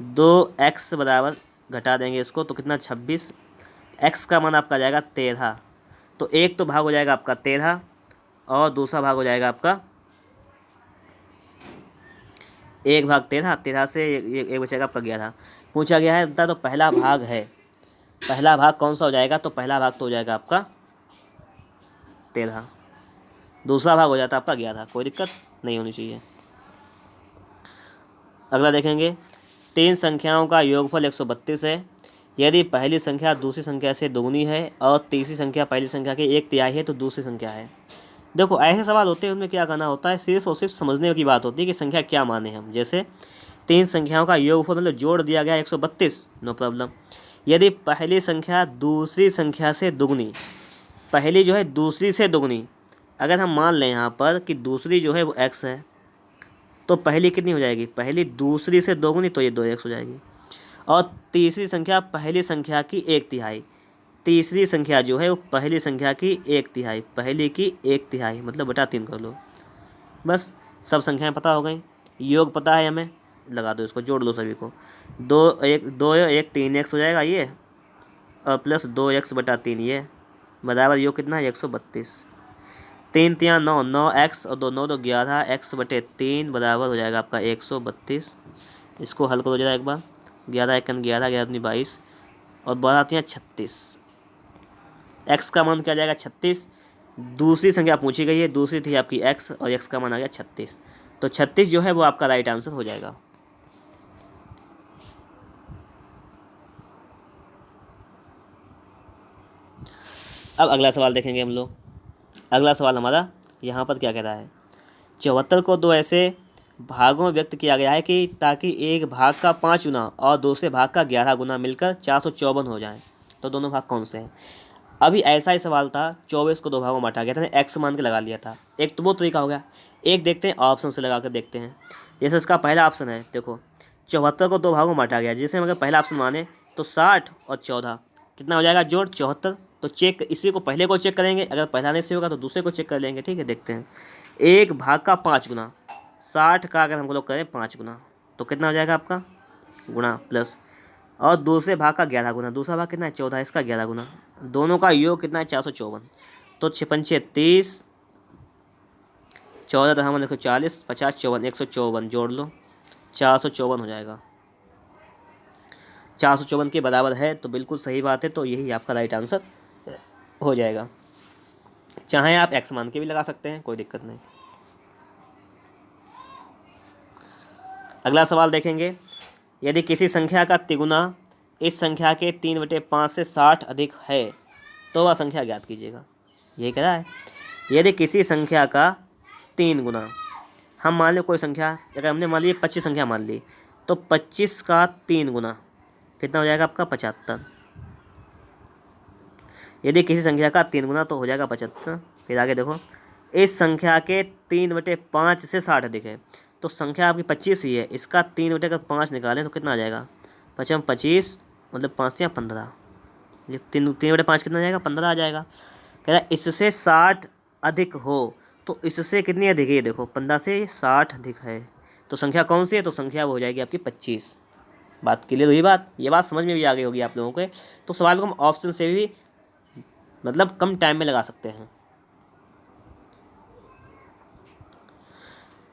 2x बराबर घटा देंगे इसको तो कितना 26, x का मान आपका जाएगा 13। तो एक तो भाग हो जाएगा आपका 13 और दूसरा भाग हो जाएगा आपका एक भाग 13 से एक बचेगा आपका 11। पूछा गया है बता तो पहला भाग है, पहला भाग कौन सा हो जाएगा, तो पहला भाग तो हो जाएगा आपका 13, दूसरा भाग हो जाता है आपका 11, कोई दिक्कत नहीं होनी चाहिए। अगला देखेंगे, 3 संख्याओं का योगफल 132 है। यदि पहली संख्या दूसरी संख्या से दोगुनी है और तीसरी संख्या पहली संख्या की 1/3 है तो दूसरी संख्या है। देखो ऐसे सवाल होते हैं, उनमें क्या करना होता है, सिर्फ और सिर्फ समझने की बात होती है कि संख्या क्या माने हम। जैसे 3 संख्याओं का योगफल मतलब जोड़ दिया गया 132, नो प्रॉब्लम। यदि पहली संख्या दूसरी संख्या से दुगनी, पहली जो है दूसरी से दुगनी, अगर हम मान लें यहाँ पर कि दूसरी जो है वो x है तो पहली कितनी हो जाएगी, पहली दूसरी से दोगुनी तो ये 2x हो जाएगी। और तीसरी संख्या पहली संख्या की 1/3, तीसरी संख्या जो है वो पहली संख्या की 1/3, पहली की 1/3 मतलब बटा 3 कर लो। बस सब संख्याएं पता हो गई, योग पता है हमें, लगा दो इसको, जोड़ लो सभी को। 2 1 3x हो जाएगा ये, और प्लस 2x बटा 3 ये बराबर योग कितना है 132। 3 3 9, 9x और 2 9 तो 11x बटे 3 बराबर हो जाएगा आपका 132। इसको हल करो जरा एक बार, 11 1 11, 11 दूनी 22 और 12 3 36। x का मान क्या जाएगा 36, दूसरी संख्या पूछी गई है, दूसरी थी आपकी x और x का मान आ गया 36, तो 36 जो है वो आपका राइट आंसर हो जाएगा। अब अगला सवाल देखेंगे हम लोग। अगला सवाल हमारा यहाँ पर क्या कह रहा है, 74 को 2 ऐसे भागों में व्यक्त किया गया है कि ताकि एक भाग का 5 गुना और दूसरे भाग का 11 गुना मिलकर 454 हो जाए, तो दोनों भाग कौन से हैं। अभी ऐसा ही सवाल था, 24 को 2 भागों में बांटा गया था, x मान के लगा लिया था। एक तो वो तरीका हो गया, एक देखते हैं ऑप्शन से लगा कर देखते हैं। जैसे इसका पहला ऑप्शन है, देखो 74 को 2 भागों में बांटा गया, जैसे हम अगर पहला ऑप्शन माने तो 60 और 14 कितना हो जाएगा जोड़ 74। तो चेक, इसी को पहले को चेक करेंगे, अगर पहला नहीं से होगा तो दूसरे को चेक कर लेंगे। ठीक है, देखते हैं। एक भाग का 5 गुना, 60 का अगर हम लोग करें 5 गुना तो कितना हो जाएगा आपका गुणा प्लस, और दूसरे भाग का 11 गुना, दूसरा भाग कितना है 14, इसका 11 गुना, दोनों का योग कितना है 454। तो 6 30, 14 तो हम 140, 50 54, 154 जोड़ लो 454 हो जाएगा। 454 के बराबर है, तो बिल्कुल सही बात है, तो यही आपका राइट आंसर हो जाएगा। चाहे आप x मान के भी लगा सकते हैं, कोई दिक्कत नहीं। अगला सवाल देखेंगे, यदि किसी संख्या का तिगुना इस संख्या के 3/5 से 60 अधिक है तो वह संख्या ज्ञात कीजिएगा। यही कह रहा है, यदि किसी संख्या का 3 गुना, हम मान लें कोई संख्या, अगर हमने मान ली 25 संख्या मान ली, तो 25 का 3 गुना कितना हो जाएगा आपका 75। यदि किसी संख्या का 3 गुना तो हो जाएगा 75। फिर आगे देखो, इस संख्या के 3/5 से 60 अधिक है, तो संख्या आपकी 25 ही है, इसका 3/5 निकालें तो कितना आ जाएगा, 25 मतलब 5 या 15, ये 3/5 कितना आ जाएगा, 15 आ जाएगा। कह रहा है इससे 60 अधिक हो, तो इससे कितनी अधिक है, ये देखो 15 से 60 अधिक है, तो संख्या कौन सी है, तो संख्या वो हो जाएगी आपकी 25। बात क्लियर हुई, ये बात समझ में भी आ गई होगी आप लोगों को। तो सवाल को हम ऑप्शन से भी मतलब कम टाइम में लगा सकते हैं।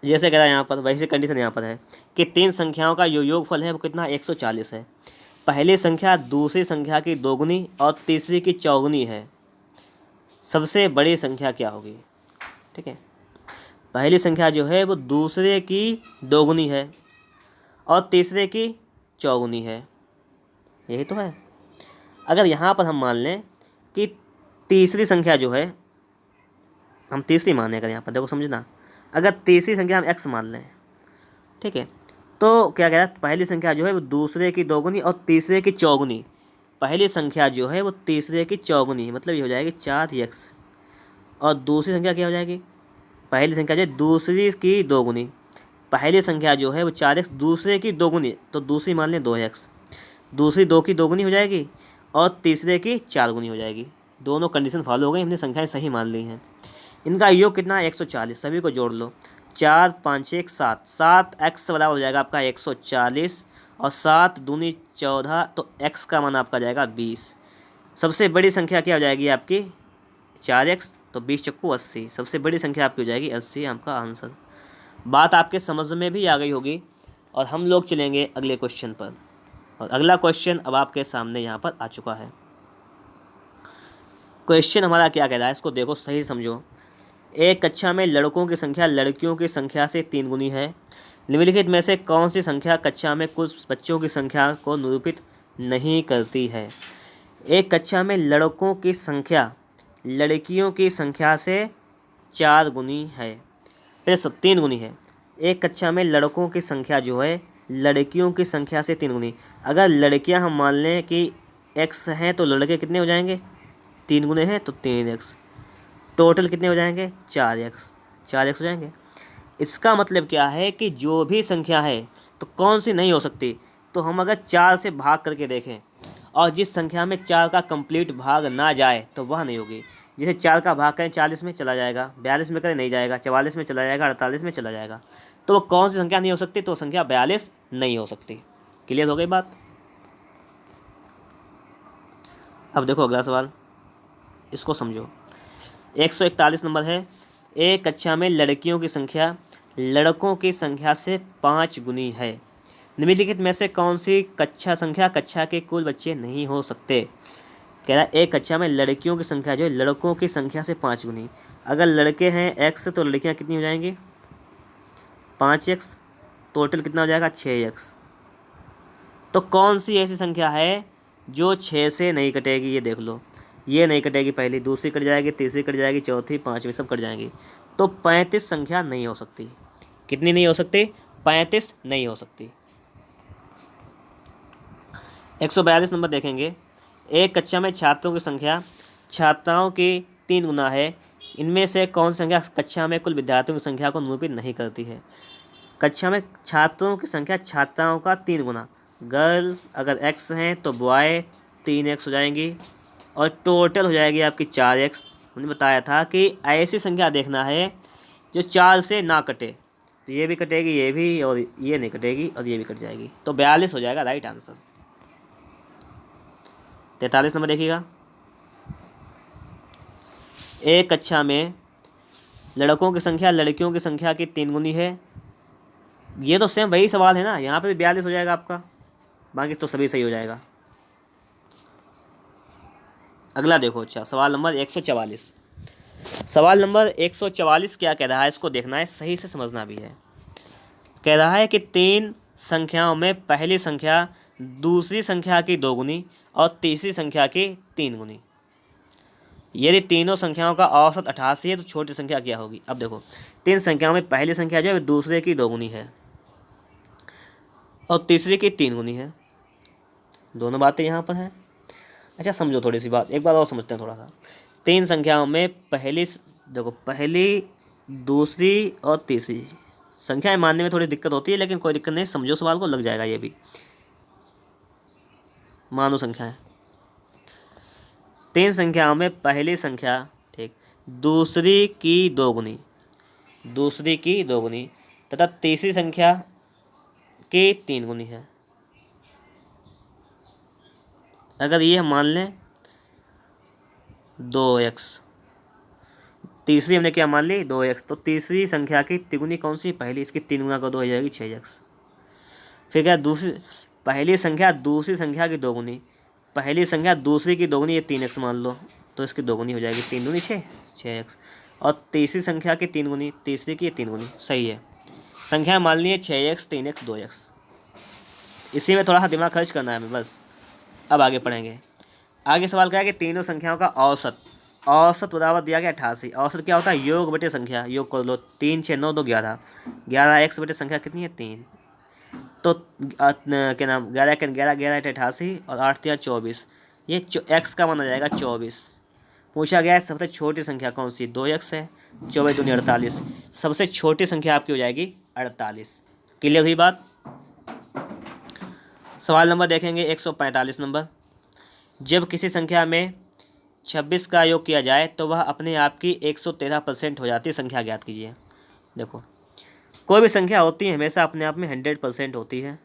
जैसे कह रहा है यहाँ पर, वैसे कंडीशन यहाँ पर है कि 3 संख्याओं का जो योगफल है वो कितना 140 है। पहली संख्या दूसरी संख्या की दोगुनी और तीसरी की चौगुनी है, सबसे बड़ी संख्या क्या होगी। ठीक है, पहली संख्या जो है वो दूसरे की दोगुनी है और तीसरे की चौगुनी है, यही तो है। अगर यहाँ पर हम मान लें कि तीसरी संख्या जो है, हम तीसरी मान लें, अगर यहाँ पर देखो समझना, अगर तीसरी संख्या हम x मान लें, ठीक है, तो क्या कह रहा है, पहली संख्या जो है वो दूसरे की दोगुनी और तीसरे की चौगुनी, पहली संख्या जो है वो तीसरे की चौगुनी, मतलब ये हो जाएगी 4x, और दूसरी संख्या क्या हो जाएगी, पहली संख्या जो है दूसरी की दोगुनी, पहली संख्या जो है वो 4x दूसरे की दोगुनी, तो दूसरी मान लें 2x, दूसरी 2 की दोगुनी हो जाएगी और तीसरे की 4 गुनी हो जाएगी। दोनों कंडीशन फॉलो हो गई, हमने संख्याएं सही मान ली हैं। इनका योग कितना है 140, सभी को जोड़ लो, 4 5 1 7, 7x बराबर हो जाएगा आपका 140 और 7 दूनी 14, तो x का मान आपका जाएगा 20। सबसे बड़ी संख्या क्या हो जाएगी आपकी 4x, तो 20 चक्कू 80, सबसे बड़ी संख्या आपकी हो जाएगी 80, आपका आंसर। बात आपके समझ में भी आ गई होगी। और हम लोग चलेंगे अगले क्वेश्चन पर, और अगला क्वेश्चन अब आपके सामने यहाँ पर आ चुका है। क्वेश्चन हमारा क्या कह रहा है, इसको देखो सही समझो। एक कक्षा में लड़कों की संख्या लड़कियों की संख्या से 3 गुनी है, निम्नलिखित में से कौन सी संख्या कक्षा में कुल बच्चों की संख्या को निरूपित नहीं करती है। एक कक्षा में लड़कों की संख्या लड़कियों की संख्या से 4 गुनी है, फिर 3 गुनी है। एक कक्षा में लड़कों की संख्या जो है लड़कियों की संख्या से 3 गुनी, अगर लड़कियां हम मान लें कि x हैं तो लड़के कितने हो जाएंगे, 3 गुने हैं तो 3x, टोटल कितने हो जाएंगे 4x हो जाएंगे। इसका मतलब क्या है कि जो भी संख्या है तो कौन सी नहीं हो सकती, तो हम अगर 4 से भाग करके देखें और जिस संख्या में 4 का कंप्लीट भाग ना जाए तो वह नहीं होगी। जैसे 4 का भाग करें 40 में चला जाएगा, 42 में करें नहीं जाएगा, 44 में चला जाएगा, 48 में चला जाएगा, तो वो कौन सी संख्या नहीं हो सकती, तो संख्या 42 नहीं हो सकती। क्लियर हो गई बात। अब देखो अगला सवाल, इसको समझो। 141 नंबर है, एक कक्षा में लड़कियों की संख्या लड़कों की संख्या से 5 गुनी है, निम्नलिखित में से कौन सी कक्षा के कुल बच्चे नहीं हो सकते। कह रहा है एक कक्षा में लड़कियों की संख्या जो है लड़कों की संख्या से 5 गुनी, अगर लड़के हैं x तो लड़कियां कितनी हो जाएंगी 5x, टोटल कितना हो जाएगा 6x। तो कौन सी ऐसी संख्या है जो 6 से नहीं कटेगी, ये देख लो, ये नहीं कटेगी, पहली दूसरी कट जाएगी, तीसरी कट जाएगी, चौथी पाँचवीं सब कट जाएंगी, तो 35 संख्या नहीं हो सकती। कितनी नहीं हो सकती, 35 नहीं हो सकती। 142 नंबर देखेंगे, एक कक्षा में छात्रों की संख्या छात्राओं की 3 गुना है, इनमें से कौन सी संख्या कक्षा में कुल विद्यार्थियों की संख्या को निरूपित नहीं करती है। कक्षा में छात्रों की संख्या छात्राओं का 3 गुना, गर्ल अगर x हैं तो बॉय 3x हो जाएंगी और टोटल हो जाएगी आपकी 4x। हमने बताया था कि ऐसी संख्या देखना है जो 4 से ना कटे, तो ये भी कटेगी, ये भी, और ये नहीं कटेगी और ये भी कट जाएगी, तो 42 हो जाएगा राइट आंसर। 43 नंबर देखिएगा, एक कक्षा में लड़कों की संख्या लड़कियों की संख्या की 3 गुनी है, ये तो सेम वही सवाल है ना, यहाँ पे 42 हो जाएगा आपका, बाकी तो सभी सही हो जाएगा। अगला देखो, अच्छा सवाल नंबर 144। सवाल नंबर 144 क्या कह रहा है, इसको देखना है, सही से समझना भी है। कह रहा है कि 3 संख्याओं में पहली संख्या दूसरी संख्या की 2 गुनी और तीसरी संख्या की 3 गुनी, यदि तीनों संख्याओं का औसत 88 है तो छोटी संख्या क्या होगी। अब देखो 3 संख्याओं में पहली संख्या जो है दूसरे की 2 गुनी है और तीसरी की 3 गुनी है, दोनों बातें यहाँ पर हैं। अच्छा समझो थोड़ी सी बात, एक बार और समझते हैं थोड़ा सा। 3 संख्याओं में पहली, देखो पहली दूसरी और तीसरी संख्याएं मानने में थोड़ी दिक्कत होती है, लेकिन कोई दिक्कत नहीं, समझो सवाल को, लग जाएगा ये भी। मानो संख्याएं, 3 संख्याओं में पहली संख्या, ठीक, दूसरी की दोगुनी, दूसरी की दोगुनी तथा तीसरी संख्या की 3 गुनी है। अगर ये हम मान लें 2x, तीसरी हमने क्या मान ली 2x, तो तीसरी संख्या की तिगुनी कौन सी, पहली, इसकी 3 गुना कर 2 हो जाएगी 6x। फिर क्या, दूसरी, पहली संख्या दूसरी संख्या की दोगुनी, पहली संख्या दूसरी की दोगुनी, ये 3x मान लो, तो इसकी दोगुनी हो जाएगी 3 दूनी 6, 6x। और तीसरी संख्या की 3 गुनी, तीसरी की 3 गुनी, सही है। संख्या मान ली है 6x, 3x, 2x। इसी में थोड़ा सा दिमाग खर्च करना है हमें बस। अब आगे पढ़ेंगे। आगे सवाल क्या है कि तीनों संख्याओं का औसत, औसत बराबर दिया गया 88। औसत क्या होता है, योग बटे संख्या, योग कर लो, 3 6 9 2 11, 11x बटे संख्या कितनी है 3, तो क्या नाम 11 के 11 11 88 और 8 3 24, ये x का मान आ जाएगा 24। पूछा गया है सबसे छोटी संख्या कौन सी, 2x है, 24 दूनी 48, सबसे छोटी संख्या आपकी हो जाएगी 48। क्लियर हुई बात। सवाल नंबर देखेंगे 145 नंबर। जब किसी संख्या में 26 का योग किया जाए तो वह अपने आप की 113% हो जाती है, संख्या ज्ञात कीजिए। देखो, कोई भी संख्या होती है हमेशा अपने आप में 100% होती है।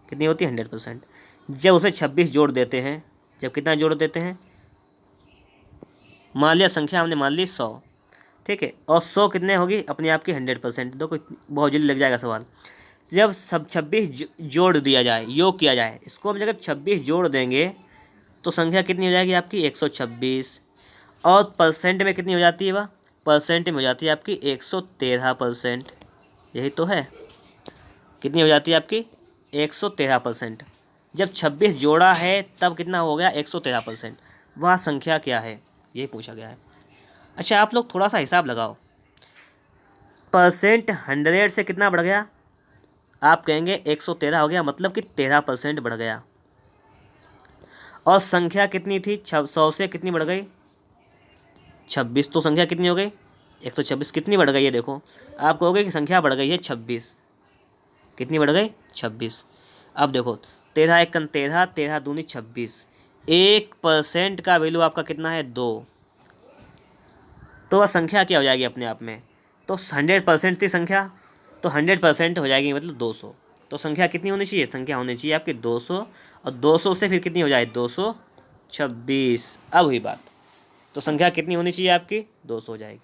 कितनी होती है, 100%। जब उसमें 26 जोड़ देते हैं, जब कितना जोड़ देते हैं, मान लिया संख्या हमने मान ली 100, ठीक है, और 100 कितने होगी अपने आप की 100%। देखो बहुत जल्दी लग जाएगा सवाल। जब सब 26 जोड़ दिया जाए, योग किया जाए, इसको हम जब 26 जोड़ देंगे तो संख्या कितनी हो जाएगी आपकी 126, और परसेंट में कितनी हो जाती है वह, परसेंट में हो जाती है आपकी 113%। यही तो है, कितनी हो जाती है आपकी 113%। जब 26 जोड़ा है तब कितना हो गया 113%। वह संख्या क्या है, ये पूछा गया है। अच्छा, आप लोग थोड़ा सा हिसाब लगाओ, परसेंट 100 से कितना बढ़ गया, आप कहेंगे 113 हो गया, मतलब कि 13% बढ़ गया। और संख्या कितनी थी, 100 से कितनी बढ़ गई 26, तो संख्या कितनी हो गई 126, कितनी बढ़ गई है, देखो आप कहोगे कि संख्या बढ़ गई है 26, कितनी बढ़ गई 26। अब देखो 13 1 13, 13 दूनी 26, 1% का वैल्यू आपका कितना है 2, तो वह संख्या क्या हो जाएगी अपने आप में, तो 100% थी संख्या, तो 100% हो जाएगी मतलब 200। तो संख्या कितनी होनी चाहिए, संख्या होनी चाहिए आपकी 200, और 200 से फिर कितनी हो जाए 226। अब हुई बात, तो संख्या कितनी होनी चाहिए आपकी 200 हो जाएगी।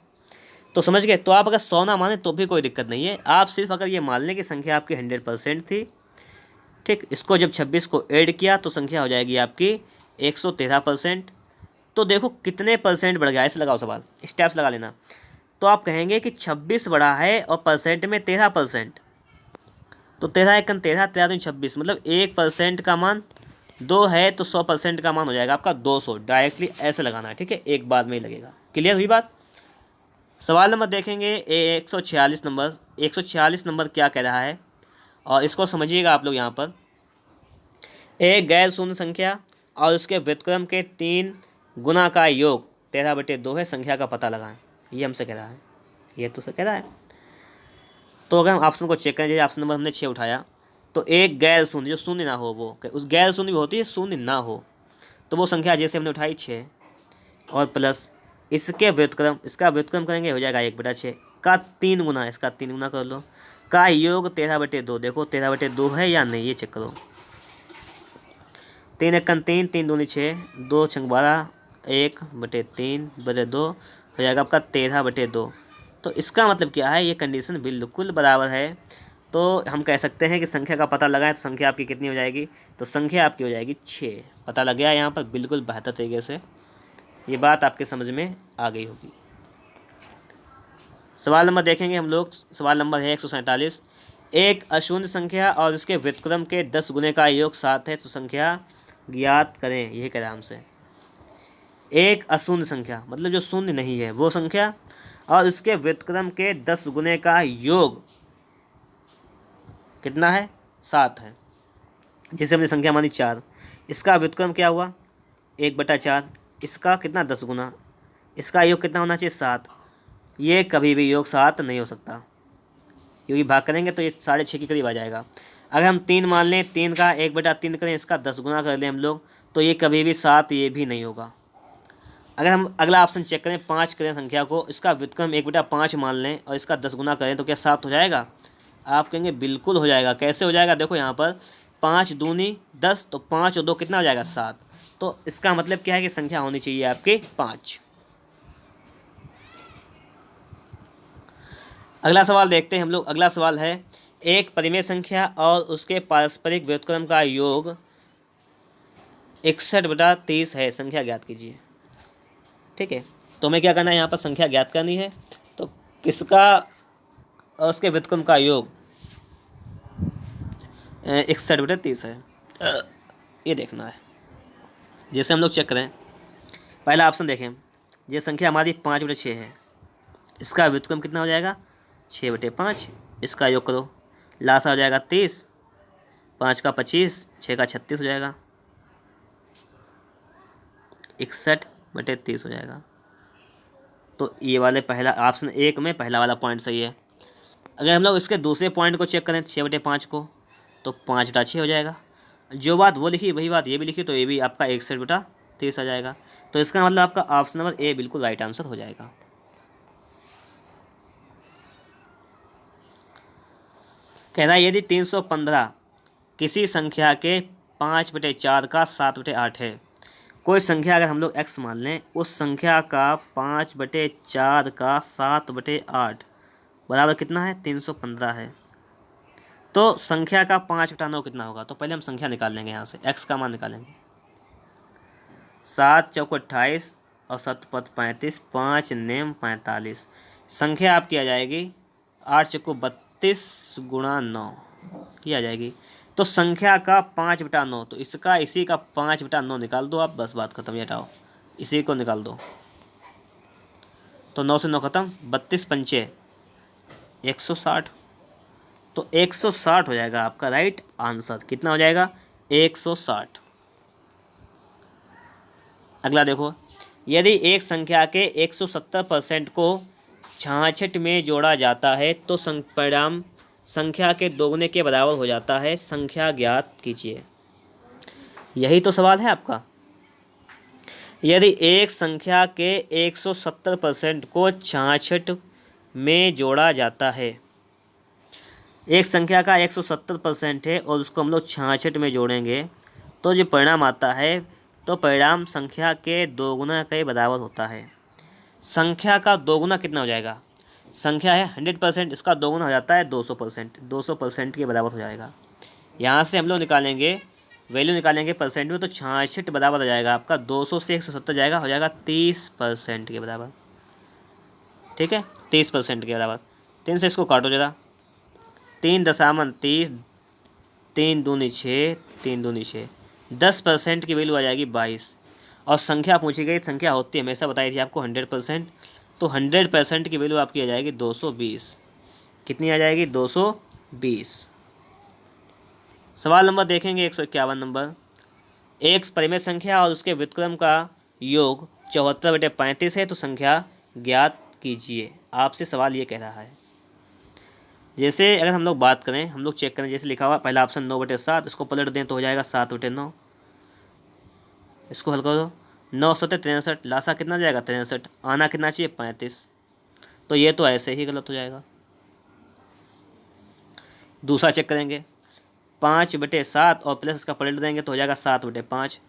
तो समझ गए। तो आप अगर 100 ना माने तो भी कोई दिक्कत नहीं है, आप सिर्फ अगर ये मान लें कि संख्या आपकी 100% थी, ठीक, इसको जब 26 को ऐड किया तो संख्या हो जाएगी आपकी 113%। तो देखो कितने परसेंट बढ़ गया, ऐसे लगाओ सवाल, स्टेप्स लगा लेना। तो आप कहेंगे कि 26 बढ़ा है और परसेंट में 13%, तो 13 1 13, 13 दूनी 26, मतलब 1% का मान 2 है, तो 100% का मान हो जाएगा आपका 200। डायरेक्टली ऐसे लगाना है, ठीक है, एक बार में ही लगेगा। क्लियर हुई बात। सवाल नंबर देखेंगे 146 नंबर। 146 नंबर क्या कह रहा है, और इसको समझिएगा आप लोग। यहाँ पर एक गैर शून्य संख्या और उसके व्युत्क्रम के 3 गुना का योग 13/2 है, संख्या का पता लगाएं। ये हमसे कह रहा है, ये तो से कह रहा है। तो अगर हम ऑप्शन को चेक करें, जैसे ऑप्शन नंबर हमने 6 उठाया, तो एक गैर शून्य, जो शून्य ना हो, वो उस गैर शून्य भी होती है, शून्य ना हो, तो वो संख्या जैसे हमने उठाई 6, और प्लस इसके व्युत्क्रम, इसका व्युत्क्रम करेंगे हो जाएगा 1/6 का 3 गुना, इसका 3 गुना कर लो, का योग 13/2। देखो 13/2 है या नहीं, ये चेक करो। 3 1 3, 3 दूनी 6, 2 6 12, 1/3/2 हो जाएगा आपका 13/2। तो इसका मतलब क्या है, ये कंडीशन बिल्कुल बराबर है। तो हम कह सकते हैं कि संख्या का पता लगाएं तो संख्या आपकी कितनी हो जाएगी, तो संख्या आपकी हो जाएगी 6। पता लग गया यहाँ पर बिल्कुल बेहतर तरीके से, ये बात आपके समझ में आ गई होगी। सवाल नंबर देखेंगे हम लोग। सवाल नंबर है 147। एक अशून्य संख्या और उसके व्युत्क्रम के 10 गुने का योग 7 है, तो संख्या ज्ञात करें, यही कह रहा हमसे। एक अशून्य संख्या मतलब जो शून्य नहीं है वो संख्या, और उसके व्युत्क्रम के 10 गुने का योग कितना है 7 है। जैसे हमने संख्या मानी 4, इसका व्युत्क्रम क्या हुआ 1/4, इसका कितना 10 गुना, इसका योग कितना होना चाहिए 7। ये कभी भी योग 7 नहीं हो सकता। क्योंकि भाग करेंगे तो ये 6.5 के करीब आ जाएगा। अगर हम 3 मान लें, 3 का 1/3 करें, इसका 10 गुना कर लें हम लोग, तो ये कभी भी 7 ये भी नहीं होगा। अगर हम अगला ऑप्शन चेक करें, 5 करें संख्या को, इसका व्युत्क्रम 1/5 मान लें और इसका 10 गुना करें तो क्या 7 हो जाएगा? आप कहेंगे बिल्कुल हो जाएगा। कैसे हो जाएगा? देखो यहाँ पर 5 दूनी 10, तो 5 और 2 कितना हो जाएगा? 7। तो इसका मतलब क्या है कि संख्या होनी चाहिए आपकी 5। अगला सवाल देखते हैं हम लोग। अगला सवाल है, एक परिमेय संख्या और उसके पारस्परिक व्युत्क्रम का योग 61/30 है, संख्या ज्ञात कीजिए। ठीक है, तो हमें क्या करना है? यहाँ पर संख्या ज्ञात करनी है, तो किसका और उसके व्युत्क्रम का योग 61/30 है, ये देखना है। जैसे हम लोग चेक करें, पहला ऑप्शन देखें, ये संख्या हमारी 5/6 है, इसका व्युत्क्रम कितना हो जाएगा? 6/5। इसका योग करो, लासा हो जाएगा 30, 5 का 25, 6 का 36 हो जाएगा, 61/30 हो जाएगा। तो ये वाले पहला ऑप्शन 1 में पहला वाला पॉइंट सही है। अगर हम लोग इसके दूसरे पॉइंट को चेक करें 6/5 को, तो 5/6 हो जाएगा। जो बात वो लिखी वही बात ये भी लिखी, तो ये भी आपका 61/30 आ जाएगा। तो इसका मतलब आपका ऑप्शन नंबर ए बिल्कुल राइट आंसर हो जाएगा। कह रहा है यदि 315 किसी संख्या के 5/4 का 7/8 है, कोई संख्या अगर हम लोग x मान लें, उस संख्या का 5/4 का 7/8 बराबर कितना है? 315 है। तो संख्या का 5/9 कितना होगा? तो पहले हम संख्या निकाल लेंगे, यहाँ से x का मान निकालेंगे। 7 चौको 28 और 7 पद 35, 5 नेम 45। संख्या आपकी आ जाएगी 8 चौको 32 गुणा 9, ये आ जाएगी। तो संख्या का 5/9, तो इसका इसी का 5/9 निकाल दो आप, बस बात खत्म। ये हटाओ, इसी को निकाल दो, तो 9 से 9 खत्म, 32 पंचे 160, तो 160 हो जाएगा आपका राइट आंसर। कितना हो जाएगा? 160। अगला देखो, यदि एक संख्या के 170% को 66 में जोड़ा जाता है तो परिणाम संख्या के दोगुने के बराबर हो जाता है, संख्या ज्ञात कीजिए। यही तो सवाल है आपका। यदि एक संख्या के 170% को 66 में जोड़ा जाता है, एक संख्या का 170% है और उसको हम लोग 66 में जोड़ेंगे, तो जो परिणाम आता है, तो परिणाम संख्या के दोगुना के बराबर होता है। संख्या का दोगुना कितना हो जाएगा? संख्या है 100%, इसका दोगुना हो जाता है 200%, 200% के बराबर हो जाएगा। यहाँ से हम लोग निकालेंगे, वैल्यू निकालेंगे परसेंट में, तो 66 बराबर हो जाएगा आपका 200 से 170 जाएगा, हो जाएगा 30% के बराबर। ठीक है, 30% के बराबर। 3 से इसको काटो जरा, 3 दशामन 30, 3 दूनी 6, 3 दूनी 6, 10% की वैल्यू आ जाएगी 22। और संख्या पूछी गई, संख्या होती है हमेशा बताई थी आपको 100%, तो 100% की वैल्यू आपकी आ जाएगी 220। कितनी आ जाएगी? 220। सवाल नंबर देखेंगे 151 नंबर। एक परिमेय संख्या और उसके व्युत्क्रम का योग 74/35 है, तो संख्या ज्ञात कीजिए। आपसे सवाल ये कह रहा है। जैसे अगर हम लोग बात करें, हम लोग चेक करें, जैसे लिखा हुआ पहला ऑप्शन 9/7, इसको पलट दें तो हो जाएगा 7/9। इसको हल करो, 9 7 63, लासा कितना जाएगा? 63, आना कितना चाहिए? 35। तो ये तो ऐसे ही गलत हो जाएगा। दूसरा चेक करेंगे, 5/7 और प्लस इसका पलट देंगे तो हो जाएगा 7/5,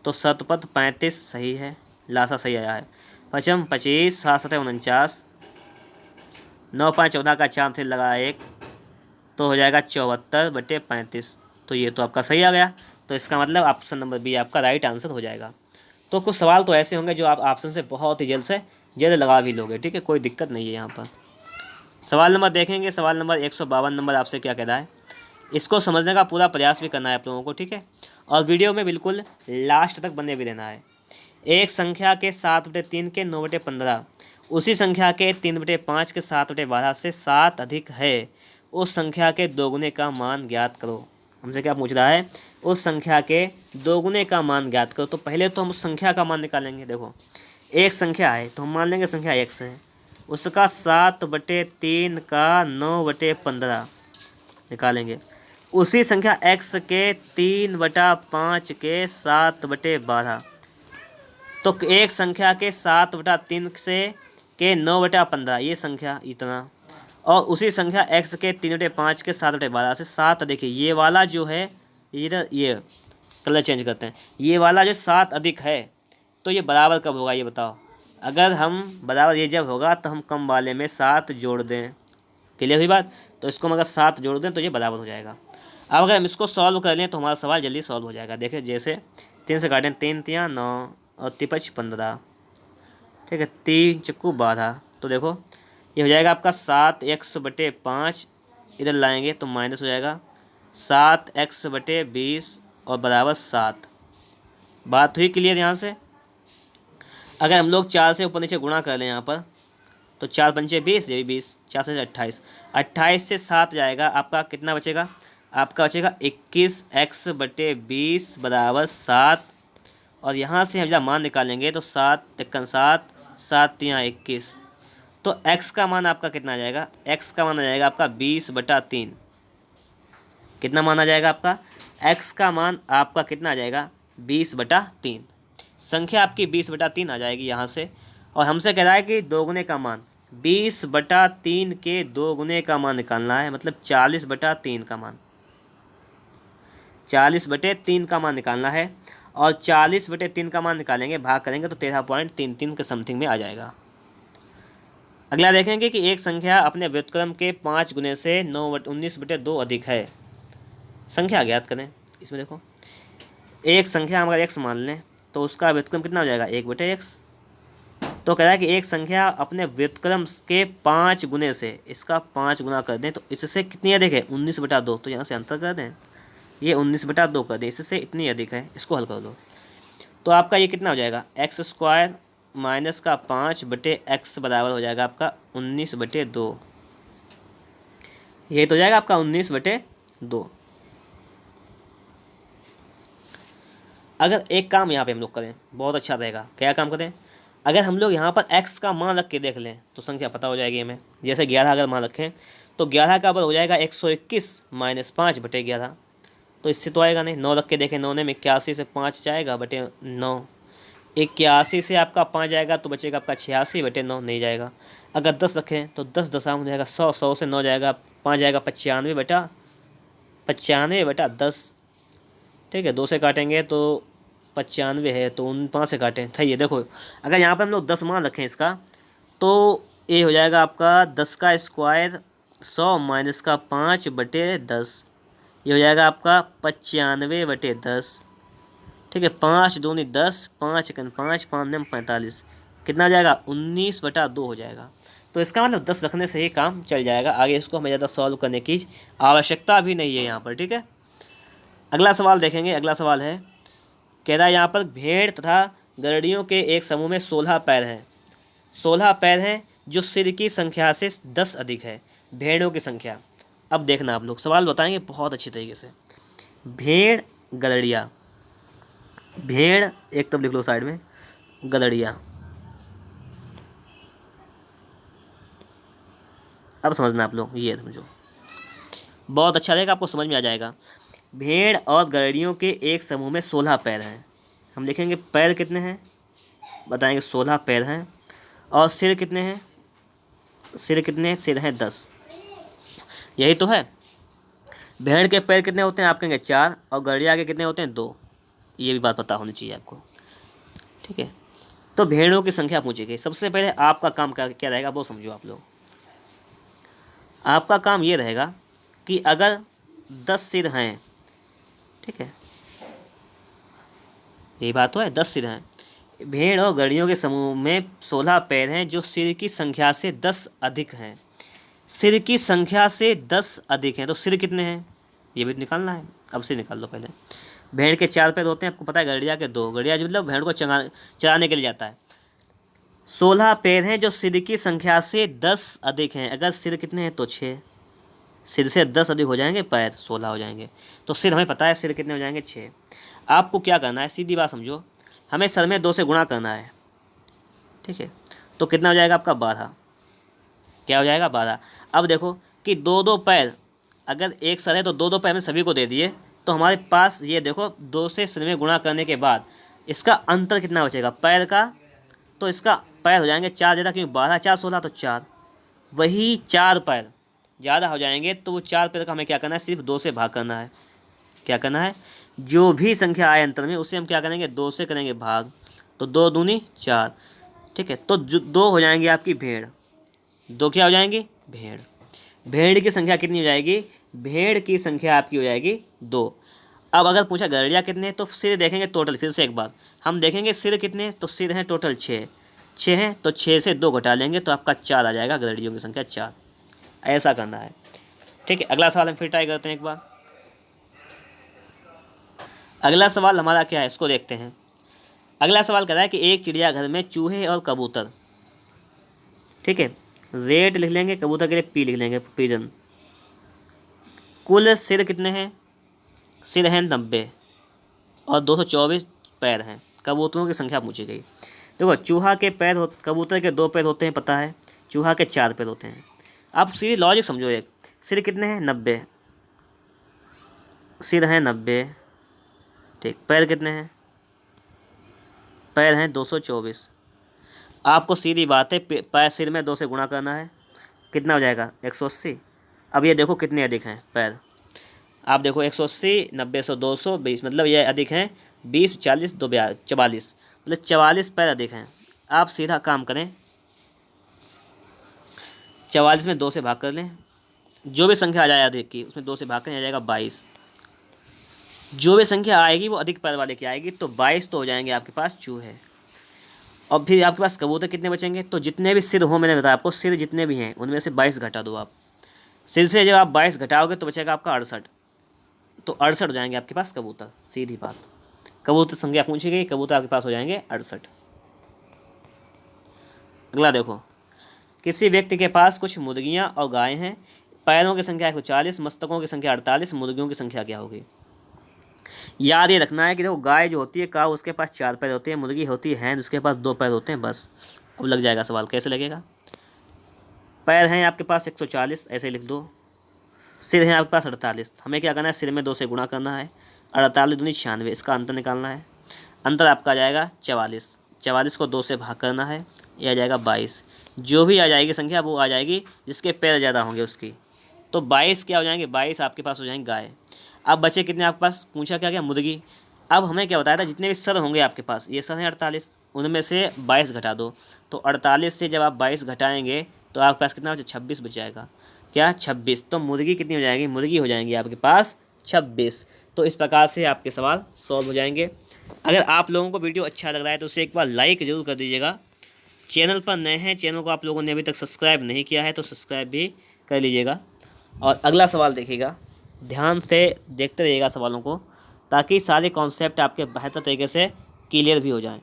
तो 7 पद 35 सही है, लासा सही आया है। पचम 25, 7 7 49, 9 5 14 का 4 से लगा 1, तो हो जाएगा 74/35। तो ये तो आपका सही आ गया। तो इसका मतलब ऑप्शन नंबर बी आपका राइट आंसर हो जाएगा। तो कुछ सवाल तो ऐसे होंगे जो आप ऑप्शन से बहुत ही जल्द से जल्द लगा भी लोगे। ठीक है, कोई दिक्कत नहीं है यहाँ पर। सवाल नंबर देखेंगे, सवाल नंबर 152 नंबर आपसे क्या कह रहा है, इसको समझने का पूरा प्रयास भी करना है आप लोगों को। ठीक है, और वीडियो में बिल्कुल लास्ट तक बने भी रहना है। एक संख्या के 7/3 के 9/15 उसी संख्या के 3/5 के 7/12 से 7 अधिक है, उस संख्या के दोगुने का मान ज्ञात करो। हमसे क्या पूछ रहा है? उस संख्या के दोगुने का मान ज्ञात करो। तो पहले तो हम उस संख्या का मान निकालेंगे। देखो, एक संख्या है तो हम मान लेंगे संख्या x है, उसका 7/3 का 9/15 निकालेंगे। उसी संख्या x के 3/5 के 7/12। तो एक संख्या के 7/3 से के 9/15 ये संख्या इतना, और उसी संख्या x के 3/5 के 7/12 से 7। देखिए ये वाला जो है, ये कलर चेंज करते हैं, ये वाला जो 7 अधिक है तो ये बराबर कब होगा ये बताओ। अगर हम बराबर ये जब होगा तो हम कम वाले में 7 जोड़ दें। क्लियर हुई बात। तो इसको हम अगर 7 जोड़ दें तो ये बराबर हो जाएगा। अब अगर हम इसको सॉल्व कर लें तो हमारा सवाल जल्दी सॉल्व हो जाएगा। देखिए जैसे 3 से काटें, 3 तिया 9 और 3 15, ठीक है, 3 चक्कू 12। तो देखो ये हो जाएगा आपका 7x/5, इधर लाएंगे तो माइनस हो जाएगा 7x/20 और बराबर 7। बात हुई क्लियर यहाँ से। अगर हम लोग 4 से ऊपर नीचे गुणा कर लें यहाँ पर तो 4 पंचे 20, ये भी 20, 4 से 28, 28 से 7 जाएगा, आपका कितना बचेगा, आपका बचेगा 21x/20 बराबर 7। और यहाँ से हम जब मान निकालेंगे तो 7 तिक्कन 7, 7 तिया 21। तो x का मान आपका कितना आ जाएगा, x का मान आ जाएगा आपका 20/3। कितना मान आ जाएगा आपका, x का मान आपका कितना आ जाएगा 20/3। संख्या आपकी 20/3 आ जाएगी यहाँ से। और हमसे कह रहा है कि दोगुने का मान 20/3 के दोगुने का मान निकालना है, मतलब 40/3 का मान, 40/3 का मान निकालना है। और 40/3 का मान निकालेंगे, भाग करेंगे तो 13.33 के समथिंग में आ जाएगा। अगला देखेंगे कि एक संख्या अपने व्युत्क्रम के 5 गुने से 19/2 अधिक है। संख्या ज्ञात करें। इसमें देखो एक संख्या हम अगर x मान लें तो उसका व्युत्क्रम कितना हो जाएगा 1/x। तो कह रहा है कि एक संख्या अपने व्युत्क्रम के 5 गुने से, इसका 5 गुना कर दें तो इससे कितनी अधिक है 19/2। तो यहाँ से अंतर कर दें, ये 19/2 कर दें, इससे इतनी अधिक है, इसको हल कर दो। तो आपका ये कितना हो जाएगा x² माइनस का 5/x बराबर हो जाएगा आपका 19/2। ये तो हो जाएगा आपका 19/2। अगर एक काम यहाँ पे हम लोग करें बहुत अच्छा रहेगा। क्या काम करें, अगर हम लोग यहाँ पर x का मान रख के देख लें तो संख्या पता हो जाएगी हमें। जैसे 11 अगर मान रखें तो 11 का बराबर हो जाएगा 121 माइनस 5/11। तो इससे तो आएगा नहीं। 9 रख के देखें, 9 में 81 से 5 जाएगा /9। 81 से आपका 5 जाएगा तो बचेगा आपका 86/9, नहीं जाएगा। अगर 10 रखें तो 10 दशा हो जाएगा 100, 100 से 9 जाएगा, 5 जाएगा 95/10। ठीक है, 2 से काटेंगे तो 95 है, तो 5 से काटें था। ये देखो अगर यहाँ पर हम लोग 10 मान रखें इसका तो ये हो जाएगा आपका 10 का स्क्वायर 100 माइनस का 5/10, ये हो जाएगा आपका 95/10। ठीक है, 5 दूनी 10, 5 एकन 5, 5 9 45, कितना आ जाएगा 19/2 हो जाएगा। तो इसका मतलब 10 रखने से ही काम चल जाएगा। आगे इसको हमें ज़्यादा सॉल्व करने की आवश्यकता भी नहीं है यहाँ पर। ठीक है, अगला सवाल देखेंगे। अगला सवाल है, कह रहा है यहाँ पर भेड़ तथा गरड़ियों के एक समूह में 16 पैर हैं। 16 पैर हैं जो सिर की संख्या से 10 अधिक है। भेड़ों की संख्या। अब देखना आप लोग सवाल बताएंगे बहुत अच्छी तरीके से। भेड़ गदड़िया, भेड़ एक तरफ लिख लो साइड में, गदड़िया। अब समझना आप लोग, ये समझो बहुत अच्छा रहेगा, आपको समझ में आ जाएगा। भेड़ और गदड़ियों के एक समूह में 16 पैर हैं। हम लिखेंगे पैर कितने हैं, बताएंगे 16 पैर हैं। और सिर कितने हैं, सिर कितने, सिर हैं 10। यही तो है। भेड़ के पैर कितने होते हैं, आप कहेंगे 4, और गड़िया के कितने होते हैं 2। ये भी बात पता होनी चाहिए आपको। ठीक है, तो भेड़ों की संख्या पूछी गई। सबसे पहले आपका काम क्या रहेगा वो समझो आप लोग। आपका काम ये रहेगा कि अगर 10 सिर हैं, ठीक है, यही बात तो है, 10 सिर हैं। भेड़ और गड़ियों के समूह में 16 पैर हैं जो सिर की संख्या से 10 अधिक हैं। सिर की संख्या से 10 अधिक हैं, तो सिर कितने हैं ये भी निकालना है। अब से निकाल लो पहले। भेड़ के 4 पैर होते हैं, आपको पता है। गड़िया के 2, गड़िया जो मतलब भेड़ को चराने के लिए जाता है। 16 पैर हैं जो सिर की संख्या से 10 अधिक हैं। अगर सिर कितने हैं तो 6, सिर से 10 अधिक हो जाएंगे, पैर 16 हो जाएंगे। तो सिर हमें पता है, सिर कितने हो जाएंगे 6। आपको क्या करना है, सीधी बात समझो, हमें सर में 2 से गुणा करना है। ठीक है, तो कितना हो जाएगा आपका 12। क्या हो जाएगा 12। अब देखो कि दो दो पैर अगर एक सर है तो दो दो पैर में सभी को दे दिए, तो हमारे पास ये देखो 2 से सिर में गुणा करने के बाद इसका अंतर कितना बचेगा पैर का, तो इसका पैर हो जाएंगे 4 ज़्यादा, क्योंकि 12 4 16 तो 4, वही 4 पैर ज़्यादा हो जाएंगे, तो वो 4 पैर का हमें क्या करना है, सिर्फ 2 से भाग करना है। क्या करना है, जो भी संख्या आए अंतर में उसे हम क्या करेंगे 2 से करेंगे भाग, तो 2 दूनी 4। ठीक है, तो जो 2 हो जाएंगे आपकी भेड़, 2 क्या हो जाएंगी भेड़। भेड़ की संख्या कितनी हो जाएगी, भेड़ की संख्या आपकी हो जाएगी 2। अब अगर पूछा गड़ेड़िया कितने, तो सिर देखेंगे टोटल, फिर से एक बार हम देखेंगे सिर कितने, तो सिर हैं टोटल 6, 6 हैं तो 6 से 2 घटा लेंगे तो आपका 4 आ जाएगा, गड़ेड़ियों की संख्या 4। ऐसा करना है। ठीक है, अगला सवाल हम फिर ट्राई करते हैं एक बार। अगला सवाल हमारा क्या है इसको देखते हैं। अगला सवाल कह रहा है कि एक चिड़ियाघर में चूहे और कबूतर, ठीक है, रेड लिख लेंगे, कबूतर के लिए पी लिख लेंगे, पिजन। कुल सिर कितने हैं, सिर हैं 90 और 224 पैर हैं। कबूतरों की संख्या पूछी गई। देखो चूहा के पैर हो, कबूतर के 2 पैर होते हैं पता है, चूहा के 4 पैर होते हैं। अब सीधी लॉजिक समझो, एक सिर कितने हैं 90, सिर हैं 90, ठीक, पैर कितने हैं, पैर हैं 224। आपको सीधी बात है पैर सिर में 2 से गुणा करना है, कितना हो जाएगा 180। अब ये देखो कितने अधिक हैं पैर, आप देखो 180 90 100 220, मतलब ये अधिक हैं 20 40 2 44, मतलब 44 पैर अधिक हैं। आप सीधा काम करें, 44 में 2 से भाग कर लें, जो भी संख्या आ जाए अधिक की उसमें 2 से भाग करें, आ जाएगा 22। जो भी संख्या आएगी वो अधिक पैर वाले की आएगी, तो 22 तो हो जाएंगे आपके पास चूहे। और फिर आपके पास कबूतर कितने बचेंगे, तो जितने भी सिर हो, मैंने बताया आपको सिर जितने भी हैं उनमें से 22 घटा दो आप। सिर से जब आप 22 घटाओगे तो बचेगा आपका 68, तो 68 हो जाएंगे आपके पास कबूतर, सीधी बात। कबूतर संख्या पूछी गई, कबूतर आपके पास हो जाएंगे 68। अगला देखो, किसी व्यक्ति के पास कुछ मुर्गियां और गायें हैं, पैरों की संख्या 140, मस्तकों की संख्या 48, मुर्गियों की संख्या क्या होगी। याद ये रखना है कि देखो गाय जो होती है काऊ, उसके पास 4 पैर होते हैं, मुर्गी होती है उसके पास 2 पैर होते हैं बस। अब लग जाएगा सवाल, कैसे लगेगा, पैर हैं आपके पास 140, ऐसे लिख दो, सिर है आपके पास 48, हमें क्या करना है सिर में 2 से गुणा करना है, 48 दूनी 96, इसका अंतर निकालना है। अंतर आपका आ जाएगा 44, 44 को 2 से भाग करना है, ये आ जाएगा 22। जो भी आ जाएगी संख्या वो आ जाएगी जिसके पैर ज़्यादा होंगे उसकी, तो 22 क्या हो जाएंगे, 22 आपके पास हो जाएंगे गाय। अब बचे कितने आपके पास, पूछा क्या मुर्गी। अब हमें क्या बताया था, जितने भी सर होंगे आपके पास, ये सर हैं 48, उनमें से 22 घटा दो, तो 48 से जब आप 22 घटाएंगे तो आपके पास कितना बचे 26 बच जाएगा, क्या 26। तो मुर्गी कितनी हो जाएगी, मुर्गी हो जाएंगी आपके पास 26। तो इस प्रकार से आपके सवाल सॉल्व हो जाएंगे। अगर आप लोगों को वीडियो अच्छा लग रहा है तो उसे एक बार लाइक ज़रूर कर दीजिएगा। चैनल पर नए हैं, चैनल को आप लोगों ने अभी तक सब्सक्राइब नहीं किया है तो सब्सक्राइब भी कर लीजिएगा। और अगला सवाल देखिएगा, ध्यान से देखते रहिएगा सवालों को, ताकि सारे कॉन्सेप्ट आपके बेहतर तरीके से क्लियर भी हो जाएं।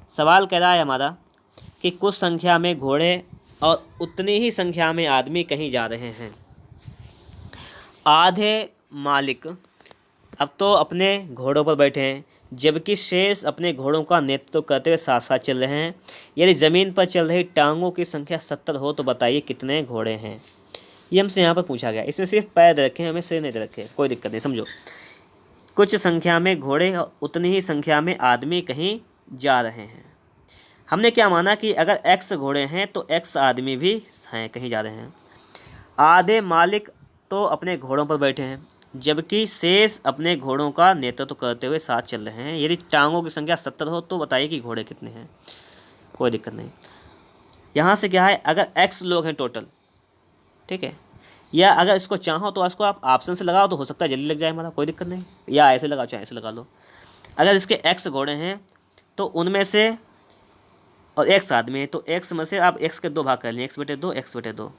सवाल कह रहा है हमारा कि कुछ संख्या में घोड़े और उतनी ही संख्या में आदमी कहीं जा रहे हैं। आधे मालिक अब तो अपने घोड़ों पर बैठे हैं, जबकि शेष अपने घोड़ों का नेतृत्व करते हुए साथ साथ चल रहे हैं। यदि ज़मीन पर चल रही टांगों की संख्या 70 हो तो बताइए कितने घोड़े हैं। ये हमसे यहाँ पर पूछा गया, इसमें सिर्फ पैर दे रखे हैं, हमें सिर नहीं दे रखे, कोई दिक्कत नहीं, समझो। कुछ संख्या में घोड़े और उतनी ही संख्या में आदमी कहीं जा रहे हैं। हमने क्या माना कि अगर x घोड़े हैं तो x आदमी भी हैं, कहीं जा रहे हैं। आधे मालिक तो अपने घोड़ों पर बैठे हैं, जबकि शेष अपने घोड़ों का नेतृत्व करते हुए साथ चल रहे हैं। यदि टांगों की संख्या 70 हो तो बताइए कि घोड़े कितने हैं। कोई दिक्कत नहीं। यहाँ से क्या है, अगर x लोग हैं टोटल, ठीक है, या अगर इसको चाहो तो इसको आप ऑप्शन से लगाओ तो हो सकता है जल्दी लग जाए हमारा, कोई दिक्कत नहीं, या ऐसे लगाओ चाहे ऐसे लगा लो। अगर इसके x घोड़े हैं तो उनमें से, और x आदमी है तो x में से आप x के 2 भाग कर लें, x/2 x/2,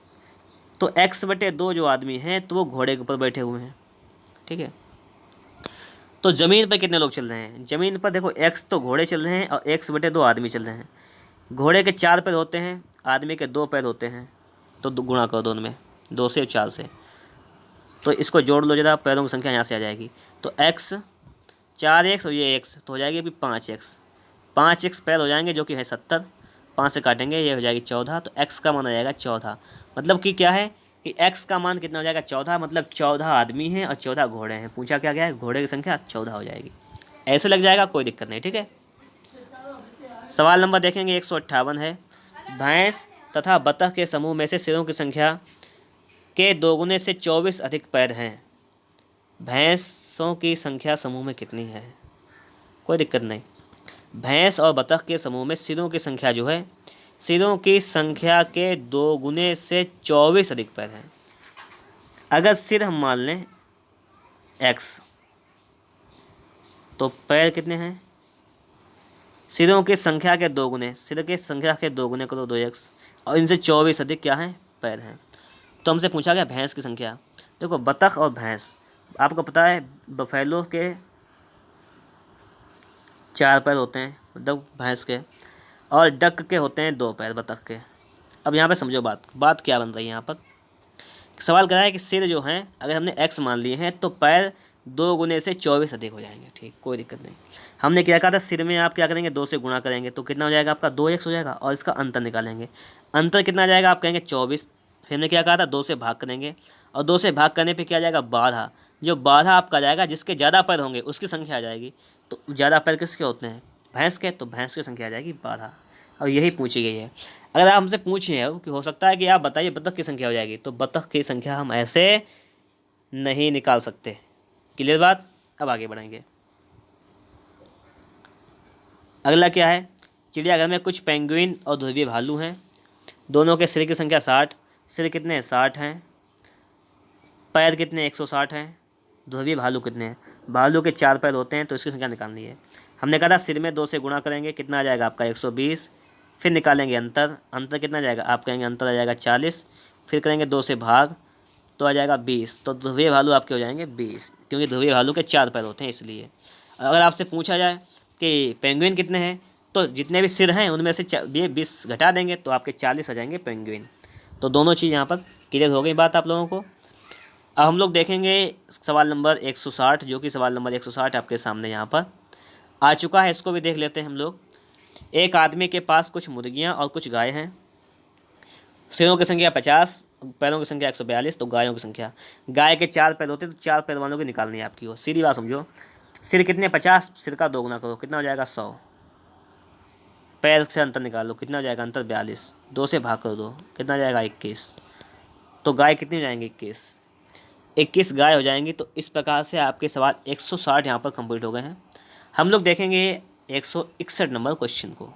तो x/2 जो आदमी हैं तो वो घोड़े के ऊपर बैठे हुए हैं, ठीक है। तो ज़मीन पर कितने लोग चल रहे हैं, ज़मीन पर देखो x तो घोड़े चल रहे हैं और x/2 आदमी चल रहे हैं। घोड़े के 4 पैर होते हैं, आदमी के 2 पैर होते हैं, तो गुणा करो दोनों में, 2 से 4 से, तो इसको जोड़ लो जरा, पैरों की संख्या यहाँ से आ जाएगी। तो x 4x और ये x तो हो जाएगी अभी 5x, 5x पैर हो जाएंगे जो कि है 70, 5 से काटेंगे, ये हो जाएगी 14, तो x का मान आ जाएगा 14। मतलब कि क्या है कि x का मान कितना हो जाएगा 14, मतलब 14 आदमी हैं और 14 घोड़े हैं। पूछा क्या गया है, घोड़े की संख्या 14 हो जाएगी। ऐसे लग जाएगा, कोई दिक्कत नहीं, ठीक है। सवाल नंबर देखेंगे 158 है, भैंस तथा बतख के समूह में से सिरों की संख्या के दोगुने से 24 अधिक पैर हैं। भैंसों की संख्या समूह में कितनी है? कोई दिक्कत नहीं। भैंस और बतख के समूह में सिरों की संख्या जो है, सिरों की संख्या के 2 गुने से 24 अधिक पैर हैं। अगर सिर हम मान लें x, तो पैर कितने हैं? सिरों की संख्या के 2 गुने, सिर की संख्या के 2 गुने करो 2x, और इनसे 24 अधिक क्या है, पैर हैं। तो हमसे पूछा गया भैंस की संख्या। देखो बतख और भैंस, आपको पता है बफेलो के 4 पैर होते हैं, मतलब भैंस के, और डक के होते हैं 2 पैर बतख के। अब यहाँ पे समझो बात क्या बन रही है। यहाँ पर सवाल कर रहा है कि सिर जो हैं अगर हमने x मान लिए हैं तो पैर 2 गुने से 24 अधिक हो जाएंगे। ठीक, कोई दिक्कत नहीं। हमने क्या कहा था, सिर में आप क्या करेंगे, 2 से गुणा करेंगे तो कितना हो जाएगा आपका 2x हो जाएगा, और इसका अंतर निकालेंगे। अंतर कितना आ जाएगा, आप कहेंगे 24। फिर हमने क्या कहा था, 2 से भाग करेंगे, और 2 से भाग करने पर क्या आ जाएगा 12। जो 12 आपका जाएगा, जिसके ज़्यादा पैर होंगे उसकी संख्या आ जाएगी। तो ज़्यादा पैर किसके होते हैं, भैंस के, तो भैंस की संख्या आ जाएगी 12। और यही पूछी गई है। अगर आप हमसे पूछे हैं कि हो सकता है कि आप बताइए बतख की संख्या हो जाएगी, तो बतख की संख्या हम ऐसे नहीं निकाल सकते। क्लियर बात। अब आगे बढ़ेंगे। अगला क्या है, चिड़ियाघर में कुछ पेंगुइन और ध्रुवीय भालू हैं। दोनों के सिर की संख्या 60। सिर कितने हैं, 60 हैं। पैर कितने, 160 हैं। ध्रुवीय भालू कितने हैं, भालू के 4 पैर होते हैं, तो इसकी संख्या निकालनी है। हमने कहा था सिर में 2 से गुणा करेंगे, कितना आ जाएगा आपका 120। फिर निकालेंगे अंतर कितना आ जाएगा, आप कहेंगे अंतर आ जाएगा 40। फिर करेंगे 2 से भाग, तो आ जाएगा 20। तो ध्रुवीय भालू आपके हो जाएंगे 20, क्योंकि ध्रुवीय भालू के 4 पैर होते हैं इसलिए। अगर आपसे पूछा जाए कि पेंगुइन कितने हैं, तो जितने भी सिर हैं उनमें से ये 20 घटा देंगे तो आपके 40 आ जाएंगे पेंगुइन। तो दोनों चीज़ यहाँ पर क्लियर हो गई बात आप लोगों को। अब हम लोग देखेंगे सवाल नंबर 160, जो कि सवाल नंबर 160 आपके सामने यहाँ पर आ चुका है। इसको भी देख लेते हैं हम लोग। एक आदमी के पास कुछ मुर्गियां और कुछ गाय हैं। सिरों की संख्या 50, पैरों की संख्या 142। तो गायों की संख्या, गाय के 4 पैर होते हैं, तो 4 पैर वालों की निकालनी है आपकी। वो सीधी बात समझो। सिर कितने, 50, सिर का 2 गुना करो, कितना हो जाएगा 100। पैर से अंतर निकाल लो, कितना हो जाएगा अंतर 42। 2 से भाग कर दो, कितना हो जाएगा 21। तो गाय कितनी हो जाएंगी, 21 गाय हो जाएंगी। तो इस प्रकार से आपके सवाल 160 यहाँ पर कंप्लीट हो गए हैं। हम लोग देखेंगे 161 नंबर क्वेश्चन को।